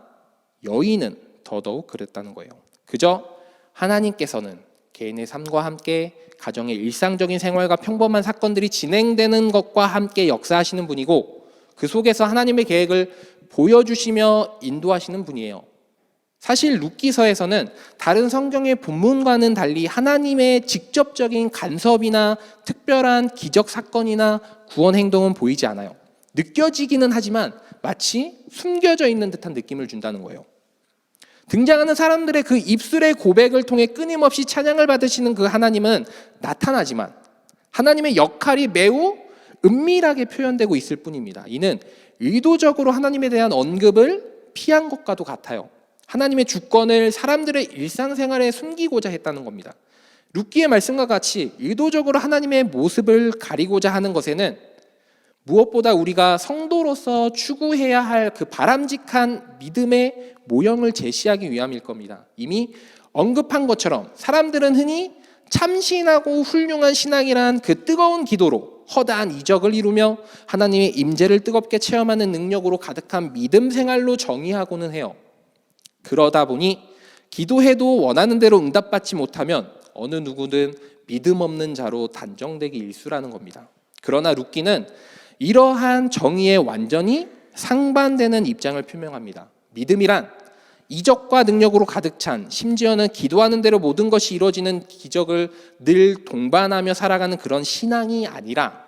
여인은 더더욱 그랬다는 거예요. 그저 하나님께서는 개인의 삶과 함께 가정의 일상적인 생활과 평범한 사건들이 진행되는 것과 함께 역사하시는 분이고 그 속에서 하나님의 계획을 보여주시며 인도하시는 분이에요. 사실 룻기서에서는 다른 성경의 본문과는 달리 하나님의 직접적인 간섭이나 특별한 기적 사건이나 구원 행동은 보이지 않아요. 느껴지기는 하지만 마치 숨겨져 있는 듯한 느낌을 준다는 거예요. 등장하는 사람들의 그 입술의 고백을 통해 끊임없이 찬양을 받으시는 그 하나님은 나타나지만 하나님의 역할이 매우 은밀하게 표현되고 있을 뿐입니다. 이는 의도적으로 하나님에 대한 언급을 피한 것과도 같아요. 하나님의 주권을 사람들의 일상생활에 숨기고자 했다는 겁니다. 룻기의 말씀과 같이 의도적으로 하나님의 모습을 가리고자 하는 것에는 무엇보다 우리가 성도로서 추구해야 할 그 바람직한 믿음의 모형을 제시하기 위함일 겁니다. 이미 언급한 것처럼 사람들은 흔히 참신하고 훌륭한 신앙이란 그 뜨거운 기도로 허다한 이적을 이루며 하나님의 임재를 뜨겁게 체험하는 능력으로 가득한 믿음 생활로 정의하고는 해요. 그러다 보니 기도해도 원하는 대로 응답받지 못하면 어느 누구든 믿음 없는 자로 단정되기 일쑤라는 겁니다. 그러나 룻기는 이러한 정의에 완전히 상반되는 입장을 표명합니다. 믿음이란 이적과 능력으로 가득 찬 심지어는 기도하는 대로 모든 것이 이루어지는 기적을 늘 동반하며 살아가는 그런 신앙이 아니라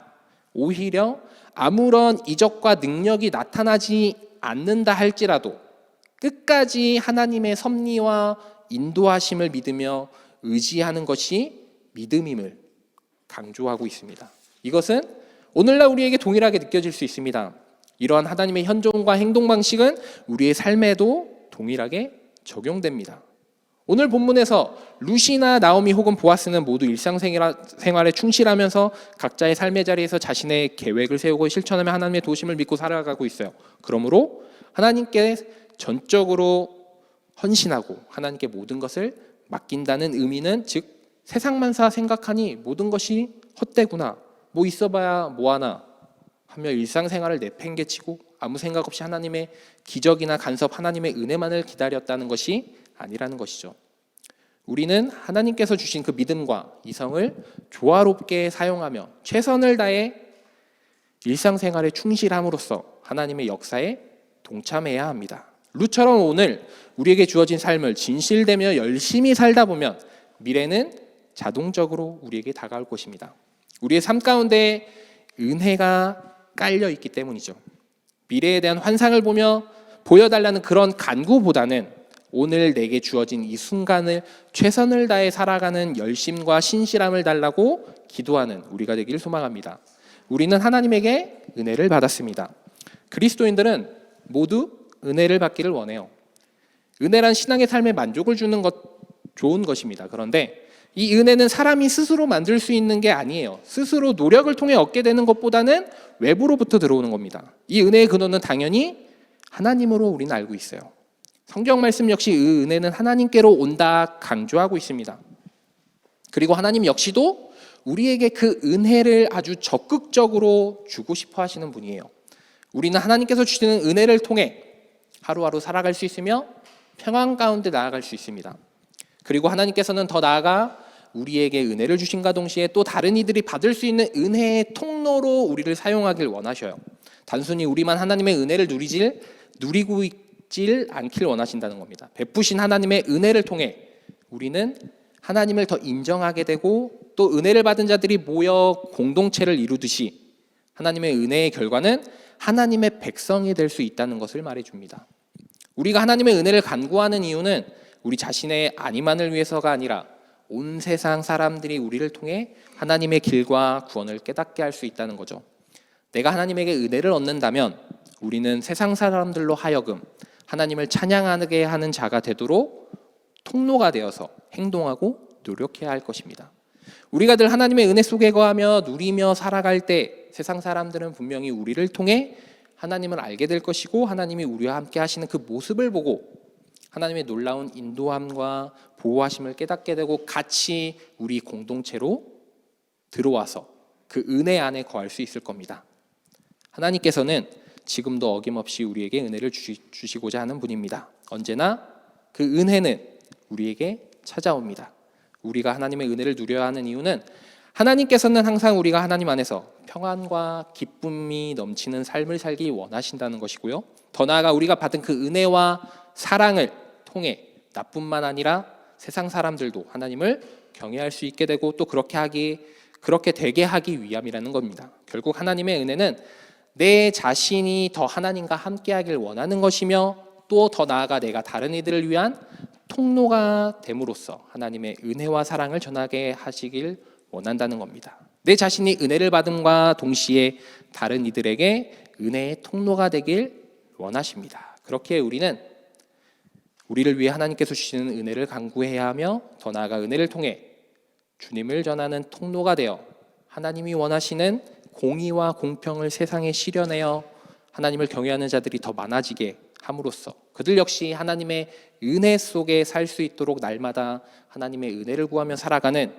오히려 아무런 이적과 능력이 나타나지 않는다 할지라도 끝까지 하나님의 섭리와 인도하심을 믿으며 의지하는 것이 믿음임을 강조하고 있습니다. 이것은 오늘날 우리에게 동일하게 느껴질 수 있습니다. 이러한 하나님의 현존과 행동 방식은 우리의 삶에도 동일하게 적용됩니다. 오늘 본문에서 룻이나 나오미 혹은 보아스는 모두 일상생활에 충실하면서 각자의 삶의 자리에서 자신의 계획을 세우고 실천하며 하나님의 도심을 믿고 살아가고 있어요. 그러므로 하나님께 전적으로 헌신하고 하나님께 모든 것을 맡긴다는 의미는 즉 세상만사 생각하니 모든 것이 헛되구나, 뭐 있어봐야 뭐하나 하며 일상생활을 내팽개치고 아무 생각 없이 하나님의 기적이나 간섭, 하나님의 은혜만을 기다렸다는 것이 아니라는 것이죠. 우리는 하나님께서 주신 그 믿음과 이성을 조화롭게 사용하며 최선을 다해 일상생활에 충실함으로써 하나님의 역사에 동참해야 합니다. 룻처럼 오늘 우리에게 주어진 삶을 진실되며 열심히 살다 보면 미래는 자동적으로 우리에게 다가올 것입니다. 우리의 삶 가운데 은혜가 깔려 있기 때문이죠. 미래에 대한 환상을 보며 보여달라는 그런 간구보다는 오늘 내게 주어진 이 순간을 최선을 다해 살아가는 열심과 신실함을 달라고 기도하는 우리가 되기를 소망합니다. 우리는 하나님에게 은혜를 받았습니다. 그리스도인들은 모두 은혜를 받기를 원해요. 은혜란 신앙의 삶에 만족을 주는 것 좋은 것입니다. 그런데 이 은혜는 사람이 스스로 만들 수 있는 게 아니에요. 스스로 노력을 통해 얻게 되는 것보다는 외부로부터 들어오는 겁니다. 이 은혜의 근원은 당연히 하나님으로 우리는 알고 있어요. 성경 말씀 역시 이 은혜는 하나님께로 온다 강조하고 있습니다. 그리고 하나님 역시도 우리에게 그 은혜를 아주 적극적으로 주고 싶어 하시는 분이에요. 우리는 하나님께서 주시는 은혜를 통해 하루하루 살아갈 수 있으며 평안 가운데 나아갈 수 있습니다. 그리고 하나님께서는 더 나아가 우리에게 은혜를 주신과 동시에 또 다른 이들이 받을 수 있는 은혜의 통로로 우리를 사용하길 원하셔요. 단순히 우리만 하나님의 은혜를 누리고 있질 않길 원하신다는 겁니다. 베푸신 하나님의 은혜를 통해 우리는 하나님을 더 인정하게 되고 또 은혜를 받은 자들이 모여 공동체를 이루듯이 하나님의 은혜의 결과는 하나님의 백성이 될 수 있다는 것을 말해줍니다. 우리가 하나님의 은혜를 간구하는 이유는 우리 자신의 안위만을 위해서가 아니라 온 세상 사람들이 우리를 통해 하나님의 길과 구원을 깨닫게 할 수 있다는 거죠. 내가 하나님에게 은혜를 얻는다면 우리는 세상 사람들로 하여금 하나님을 찬양하게 하는 자가 되도록 통로가 되어서 행동하고 노력해야 할 것입니다. 우리가 늘 하나님의 은혜 속에 거하며 누리며 살아갈 때 세상 사람들은 분명히 우리를 통해 하나님을 알게 될 것이고 하나님이 우리와 함께 하시는 그 모습을 보고 하나님의 놀라운 인도함과 보호하심을 깨닫게 되고 같이 우리 공동체로 들어와서 그 은혜 안에 거할 수 있을 겁니다. 하나님께서는 지금도 어김없이 우리에게 은혜를 주시고자 하는 분입니다. 언제나 그 은혜는 우리에게 찾아옵니다. 우리가 하나님의 은혜를 누려야 하는 이유는 하나님께서는 항상 우리가 하나님 안에서 평안과 기쁨이 넘치는 삶을 살기 원하신다는 것이고요. 더 나아가 우리가 받은 그 은혜와 사랑을 통해 나뿐만 아니라 세상 사람들도 하나님을 경외할 수 있게 되고 또 그렇게 되게 하기 위함이라는 겁니다. 결국 하나님의 은혜는 내 자신이 더 하나님과 함께하길 원하는 것이며 또 더 나아가 내가 다른 이들을 위한 통로가 됨으로써 하나님의 은혜와 사랑을 전하게 하시길 원한다는 겁니다. 내 자신이 은혜를 받음과 동시에 다른 이들에게 은혜의 통로가 되길 원하십니다. 그렇게 우리는 우리를 위해 하나님께서 주시는 은혜를 간구해야 하며 더 나아가 은혜를 통해 주님을 전하는 통로가 되어 하나님이 원하시는 공의와 공평을 세상에 실현하여 하나님을 경외하는 자들이 더 많아지게 함으로써 그들 역시 하나님의 은혜 속에 살 수 있도록 날마다 하나님의 은혜를 구하며 살아가는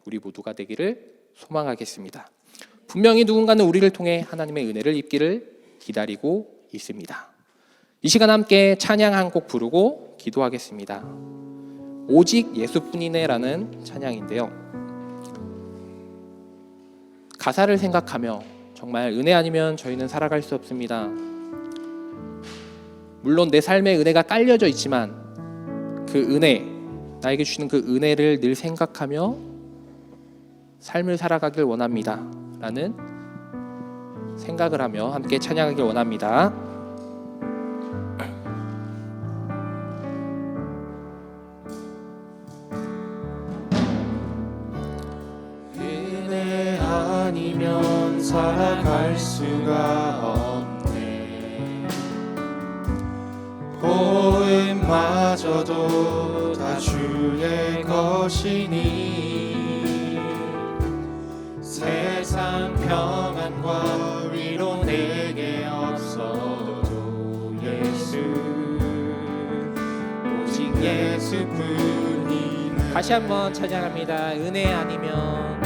우리 모두가 되기를 소망하겠습니다. 분명히 누군가는 우리를 통해 하나님의 은혜를 입기를 기다리고 있습니다. 이 시간 함께 찬양 한 곡 부르고 기도하겠습니다. 오직 예수뿐이네라는 찬양인데요. 가사를 생각하며 정말 은혜 아니면 저희는 살아갈 수 없습니다. 물론 내 삶에 은혜가 깔려져 있지만 그 은혜, 나에게 주시는 그 은혜를 늘 생각하며 삶을 살아가길 원합니다 라는 생각을 하며 함께 찬양하길 원합니다. 은혜 아니면 살아갈 수가 없네. 보음마저도 다 주의 것이니 세상 평안과 위로 내게 없어도 예수 오직 예수뿐이네. 다시 한번 찬양합니다. 은혜 아니면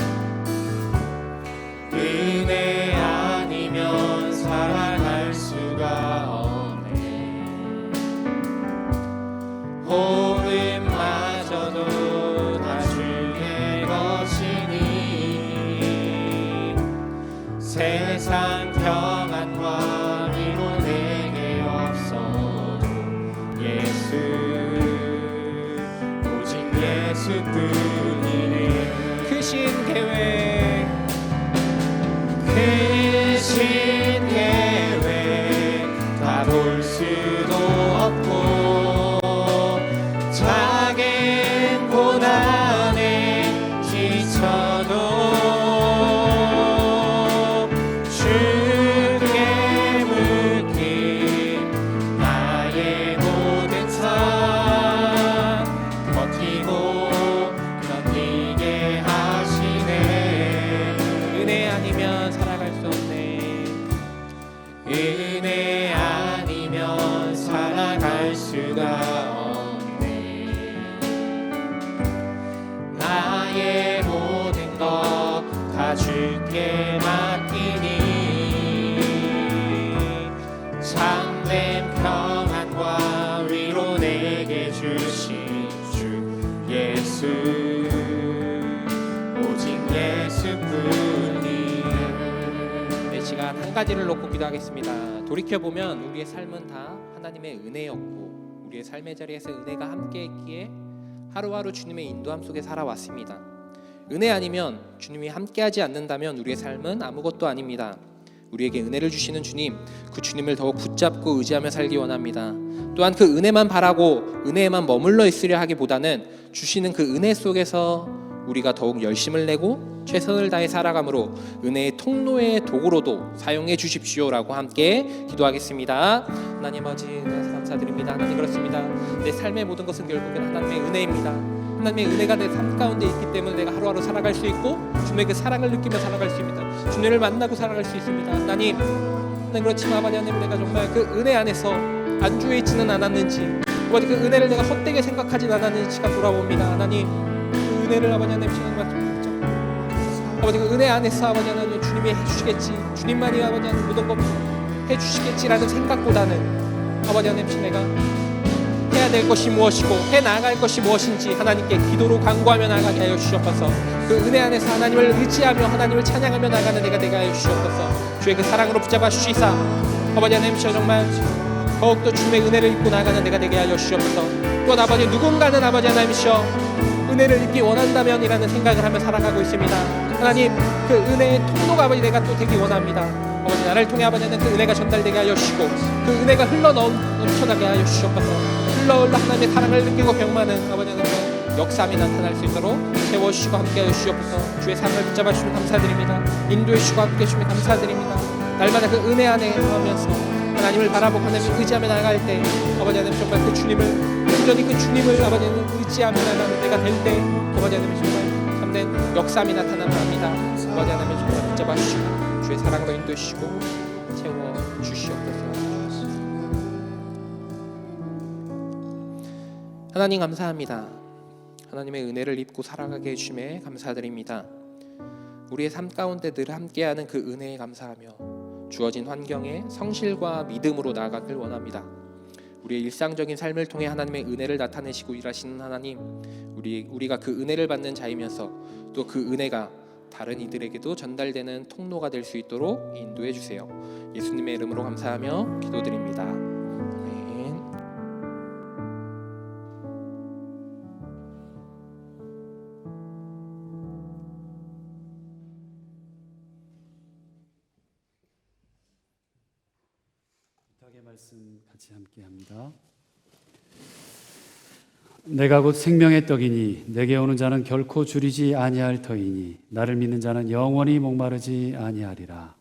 은혜 아니면 살아갈 수가 없네. 호흡마저도 다 주의 것이니 세상 평안과 위로 내게 없어도 예수 오직 예수뿐이네. 크신 계획 크신 계획 다 볼 수도 없고 작은 고난에 지쳐도 주께 묶인 나의 모든 삶 버티고 견디게 하시네. 은혜 아니면 살아갈 수 없네. 은혜 아니면 살아갈 수가 없네. 나의 모든 것 다 주께 맡기니 참된 평안과 위로 내게 주신 주 예수 오직 예수뿐이. 이 시간 한 가지를 놓고 기도하겠습니다. 돌이켜보면 우리의 삶은 다 하나님의 은혜였고 우리의 삶의 자리에서 은혜가 함께했기에 하루하루 주님의 인도함 속에 살아왔습니다. 은혜 아니면 주님이 함께하지 않는다면 우리의 삶은 아무것도 아닙니다. 우리에게 은혜를 주시는 주님, 그 주님을 더욱 붙잡고 의지하며 살기 원합니다. 또한 그 은혜만 바라고 은혜에만 머물러 있으려 하기보다는 주시는 그 은혜 속에서 우리가 더욱 열심을 내고 최선을 다해 살아감으로 은혜의 통로의 도구로도 사용해 주십시오라고 함께 기도하겠습니다. 하나님 아버지 감사드립니다. 하나님 그렇습니다. 내 삶의 모든 것은 결국엔 하나님의 은혜입니다. 하나님의 은혜가 내 삶 가운데 있기 때문에 내가 하루하루 살아갈 수 있고 주님의 그 사랑을 느끼며 살아갈 수 있습니다. 주님을 만나고 살아갈 수 있습니다. 하나님 그렇지만 아버지 하나님 내가 정말 그 은혜 안에서 안주해 있지는 않았는지 아버지 그 은혜를 내가 헛되게 생각하진 않았는지가 돌아옵니다. 하나님 그 은혜를 아버지 하나님 시간과 좀 아버지 그 은혜 안에서 아버지 하나님 주님이 해주시겠지 주님만이 아버지 하나님 모든 것 해주시겠지라는 생각보다는 아버지 하나님 내가 해야 될 것이 무엇이고 해 나아갈 것이 무엇인지 하나님께 기도로 간구하며 나아가게 하여 주시옵소서. 그 은혜 안에서 하나님을 의지하며 하나님을 찬양하며 나가는 내가 되게 하여 주시옵소서. 주의 그 사랑으로 붙잡아 주시사 아버지 하나님 정말 더욱더 주님의 은혜를 입고 나가는 내가 되게 하여 주시옵소서. 또 아버지 누군가는 아버지 하나님이시여 은혜를 입기 원한다면이라는 생각을 하며 살아가고 있습니다. 하나님 그 은혜의 통로가 아버지 내가 또 되기 원합니다. 아버지 나를 통해 아버지 하나님 그 은혜가 전달되게 하여 주시고 그 은혜가 넘쳐나게 하여 주시옵소서. 흘러 하나님의 사랑을 느끼고 병많은 아버지 하나님의 역사함이 나타날 수 있도록 채워주시고 함께하여 주시옵소서. 주의 사랑을 붙잡아 주시면 감사드립니다. 인도해 주시고 함께해 주시면 감사드립니다. 날마다 그 은혜 안에 하면서 하나님을 바라보고 하나님을 의지하며 나갈 때 아버지 하나님 정말 그 주님을 온전히 그 주님을 아버지 하나님 의지하며 나가는 때가 될 때 아버지 하나님 정말 참된 역사함이 나타나면 합니다. 아버지 하나님 정말 붙잡아 주시고 주의 사랑으로 인도해 주시고 채워 주시옵소서. 하나님 감사합니다. 하나님의 은혜를 입고 살아가게 해주심에 감사드립니다. 우리의 삶 가운데 늘 함께하는 그 은혜에 감사하며 주어진 환경에 성실과 믿음으로 나아가길 원합니다. 우리의 일상적인 삶을 통해 하나님의 은혜를 나타내시고 일하시는 하나님, 우리가 그 은혜를 받는 자이면서 또 그 은혜가 다른 이들에게도 전달되는 통로가 될 수 있도록 인도해 주세요. 예수님의 이름으로 감사하며 기도드립니다. 아멘. 부탁의 말씀 같이 함께합니다. 내가 곧 생명의 떡이니 내게 오는 자는 결코 줄이지 아니할 터이니 나를 믿는 자는 영원히 목마르지 아니하리라.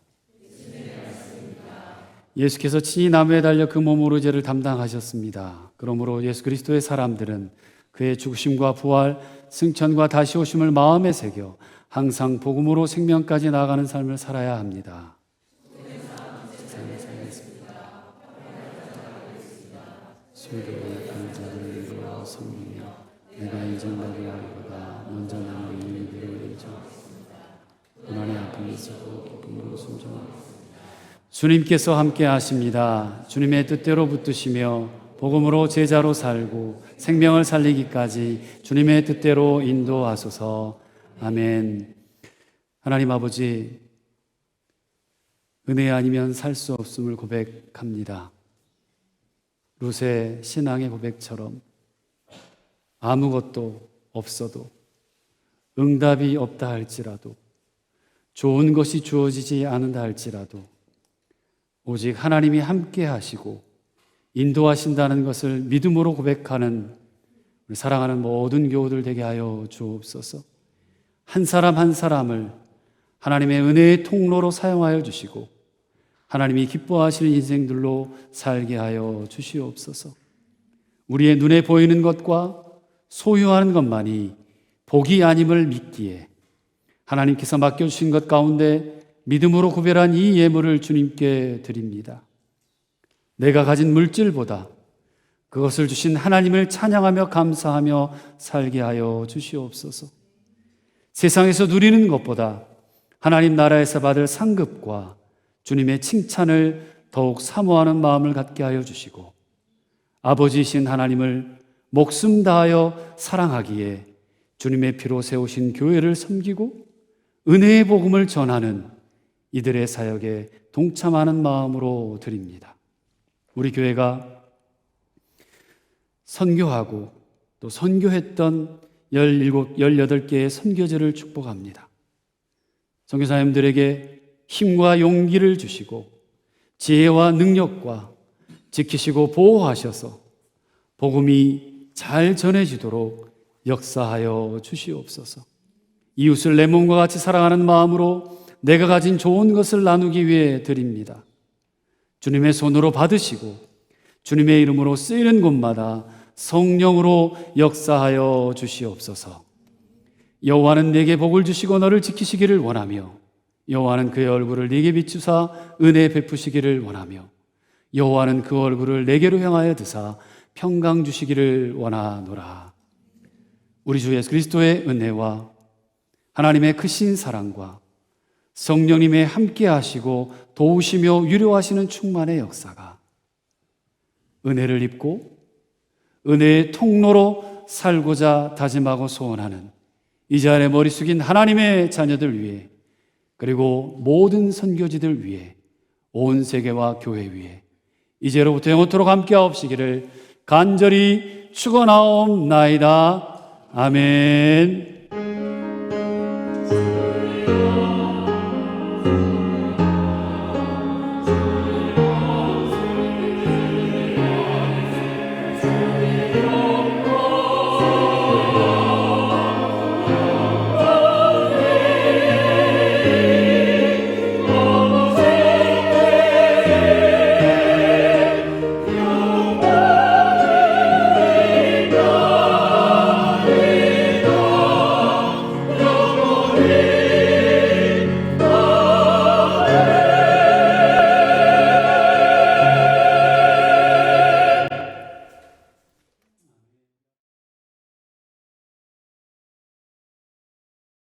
예수께서 친히 나무에 달려 그 몸으로 죄를 담당하셨습니다. 그러므로 예수 그리스도의 사람들은 그의 죽으심과 부활, 승천과 다시 오심을 마음에 새겨 항상 복음으로 생명까지 나아가는 삶을 살아야 합니다. 술도 자를 이루어 성령이여 내가 인정받으려 하기보다 먼저 나를 이유로 잊어 고난의 아픔이 있어도 기쁨으로 순종하고 주님께서 함께 하십니다. 주님의 뜻대로 붙드시며 복음으로 제자로 살고 생명을 살리기까지 주님의 뜻대로 인도하소서. 아멘. 하나님 아버지, 은혜 아니면 살 수 없음을 고백합니다. 룻의 신앙의 고백처럼 아무것도 없어도 응답이 없다 할지라도, 좋은 것이 주어지지 않는다 할지라도 오직 하나님이 함께 하시고 인도하신다는 것을 믿음으로 고백하는 우리 사랑하는 모든 교우들 되게 하여 주옵소서. 한 사람 한 사람을 하나님의 은혜의 통로로 사용하여 주시고 하나님이 기뻐하시는 인생들로 살게 하여 주시옵소서. 우리의 눈에 보이는 것과 소유하는 것만이 복이 아님을 믿기에 하나님께서 맡겨주신 것 가운데 믿음으로 구별한 이 예물을 주님께 드립니다. 내가 가진 물질보다 그것을 주신 하나님을 찬양하며 감사하며 살게 하여 주시옵소서. 세상에서 누리는 것보다 하나님 나라에서 받을 상급과 주님의 칭찬을 더욱 사모하는 마음을 갖게 하여 주시고 아버지이신 하나님을 목숨 다하여 사랑하기에 주님의 피로 세우신 교회를 섬기고 은혜의 복음을 전하는 이들의 사역에 동참하는 마음으로 드립니다. 우리 교회가 선교하고 또 선교했던 17, 18개의 선교제를 축복합니다. 선교사님들에게 힘과 용기를 주시고 지혜와 능력과 지키시고 보호하셔서 복음이 잘 전해지도록 역사하여 주시옵소서. 이웃을 내 몸과 같이 사랑하는 마음으로 내가 가진 좋은 것을 나누기 위해 드립니다. 주님의 손으로 받으시고 주님의 이름으로 쓰이는 곳마다 성령으로 역사하여 주시옵소서. 여호와는 내게 복을 주시고 너를 지키시기를 원하며 여호와는 그의 얼굴을 네게 비추사 은혜 베푸시기를 원하며 여호와는 그 얼굴을 내게로 향하여 드사 평강 주시기를 원하노라. 우리 주 예수 그리스도의 은혜와 하나님의 크신 사랑과 성령님의 함께 하시고 도우시며 위로하시는 충만의 역사가 은혜를 입고 은혜의 통로로 살고자 다짐하고 소원하는 이 자리에 머리 숙인 하나님의 자녀들 위해 그리고 모든 선교지들 위해 온 세계와 교회 위에 이제로부터 영원토록 함께하옵시기를 간절히 축원하옵나이다. 아멘.